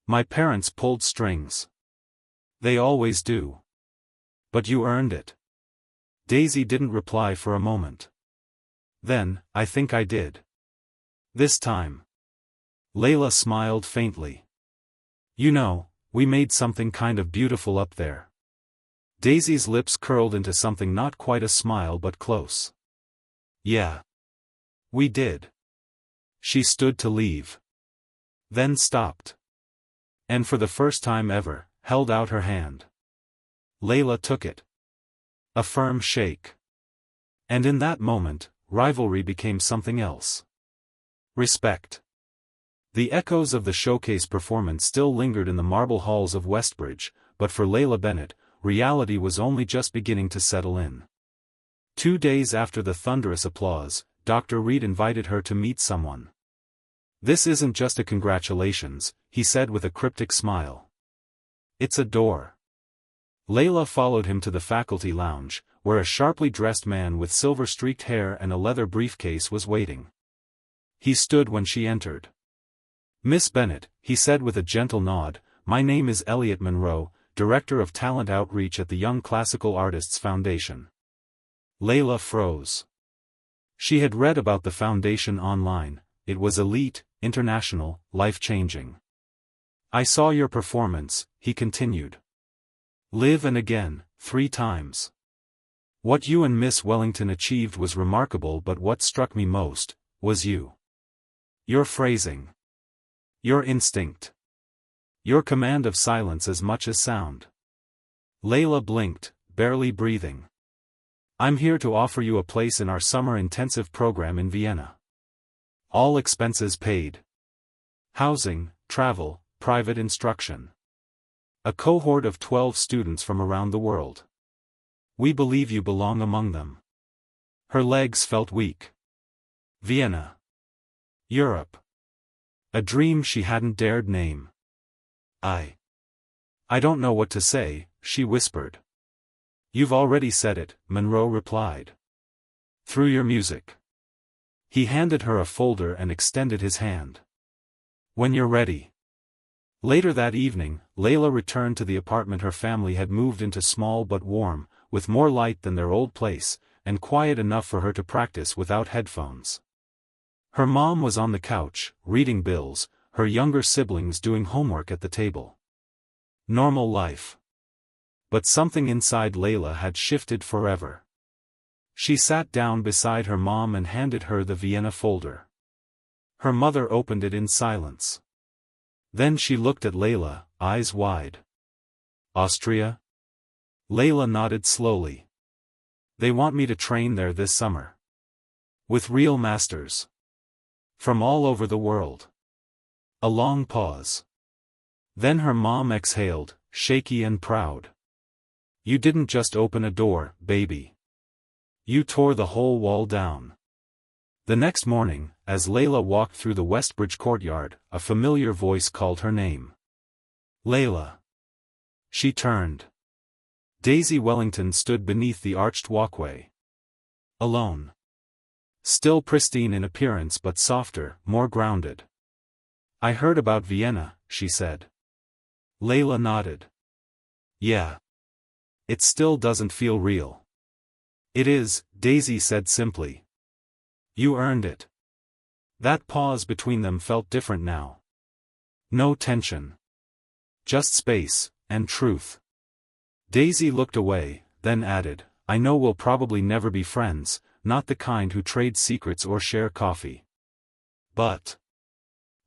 "My parents pulled strings. They always do. But you earned it." Daisy didn't reply for a moment. Then, "I think I did. This time." Layla smiled faintly. You know, we made something kind of beautiful up there. Daisy's lips curled into something not quite a smile but close. Yeah. We did. She stood to leave. Then stopped. And for the first time ever, held out her hand. Layla took it. A firm shake. And in that moment, rivalry became something else. Respect. The echoes of the showcase performance still lingered in the marble halls of Westbridge, but for Layla Bennett, reality was only just beginning to settle in. 2 days after the thunderous applause, Dr. Reed invited her to meet someone. This isn't just a congratulations, he said with a cryptic smile. It's a door. Layla followed him to the faculty lounge, where a sharply dressed man with silver-streaked hair and a leather briefcase was waiting. He stood when she entered. Miss Bennett, he said with a gentle nod, my name is Elliot Monroe, Director of Talent Outreach at the Young Classical Artists Foundation. Layla froze. She had read about the foundation online. It was elite, international, life-changing. I saw your performance, he continued. Live and again, 3 times. What you and Miss Wellington achieved was remarkable, but what struck me most was you. Your phrasing. Your instinct. Your command of silence as much as sound. Layla blinked, barely breathing. I'm here to offer you a place in our summer intensive program in Vienna. All expenses paid. Housing, travel, private instruction. A cohort of 12 students from around the world. We believe you belong among them. Her legs felt weak. Vienna. Europe. A dream she hadn't dared name. I don't know what to say, she whispered. You've already said it, Monroe replied. Through your music. He handed her a folder and extended his hand. When you're ready. Later that evening, Layla returned to the apartment her family had moved into, small but warm, with more light than their old place, and quiet enough for her to practice without headphones. Her mom was on the couch, reading bills, her younger siblings doing homework at the table. Normal life. But something inside Layla had shifted forever. She sat down beside her mom and handed her the Vienna folder. Her mother opened it in silence. Then she looked at Layla, eyes wide. Austria? Layla nodded slowly. They want me to train there this summer. With real masters. From all over the world. A long pause. Then her mom exhaled, shaky and proud. You didn't just open a door, baby. You tore the whole wall down. The next morning, as Layla walked through the Westbridge courtyard, a familiar voice called her name. Layla. She turned. Daisy Wellington stood beneath the arched walkway. Alone. Still pristine in appearance but softer, more grounded. I heard about Vienna, she said. Layla nodded. Yeah. It still doesn't feel real. It is, Daisy said simply. You earned it. That pause between them felt different now. No tension. Just space, and truth. Daisy looked away, then added, I know we'll probably never be friends, not the kind who trade secrets or share coffee. But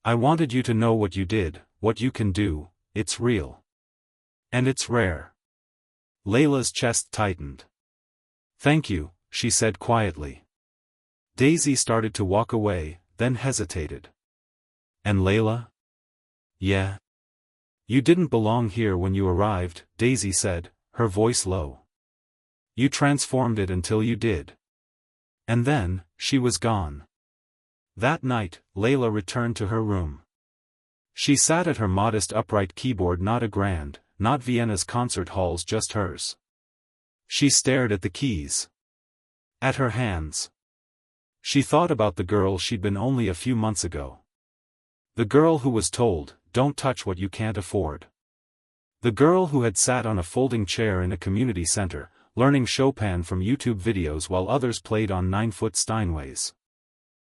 I wanted you to know what you did, what you can do, it's real. And it's rare. Layla's chest tightened. Thank you, she said quietly. Daisy started to walk away, then hesitated. And Layla? Yeah. You didn't belong here when you arrived, Daisy said, her voice low. You transformed it until you did. And then, she was gone. That night, Layla returned to her room. She sat at her modest upright keyboard, not a grand, not Vienna's concert halls, just hers. She stared at the keys. At her hands. She thought about the girl she'd been only a few months ago. The girl who was told, don't touch what you can't afford. The girl who had sat on a folding chair in a community center, learning Chopin from YouTube videos while others played on 9-foot Steinways.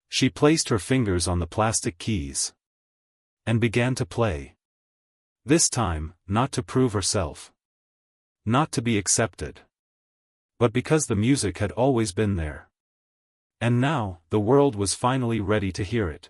She placed her fingers on the plastic keys. and began to play. This time, not to prove herself. Not to be accepted. But because the music had always been there. And now, the world was finally ready to hear it.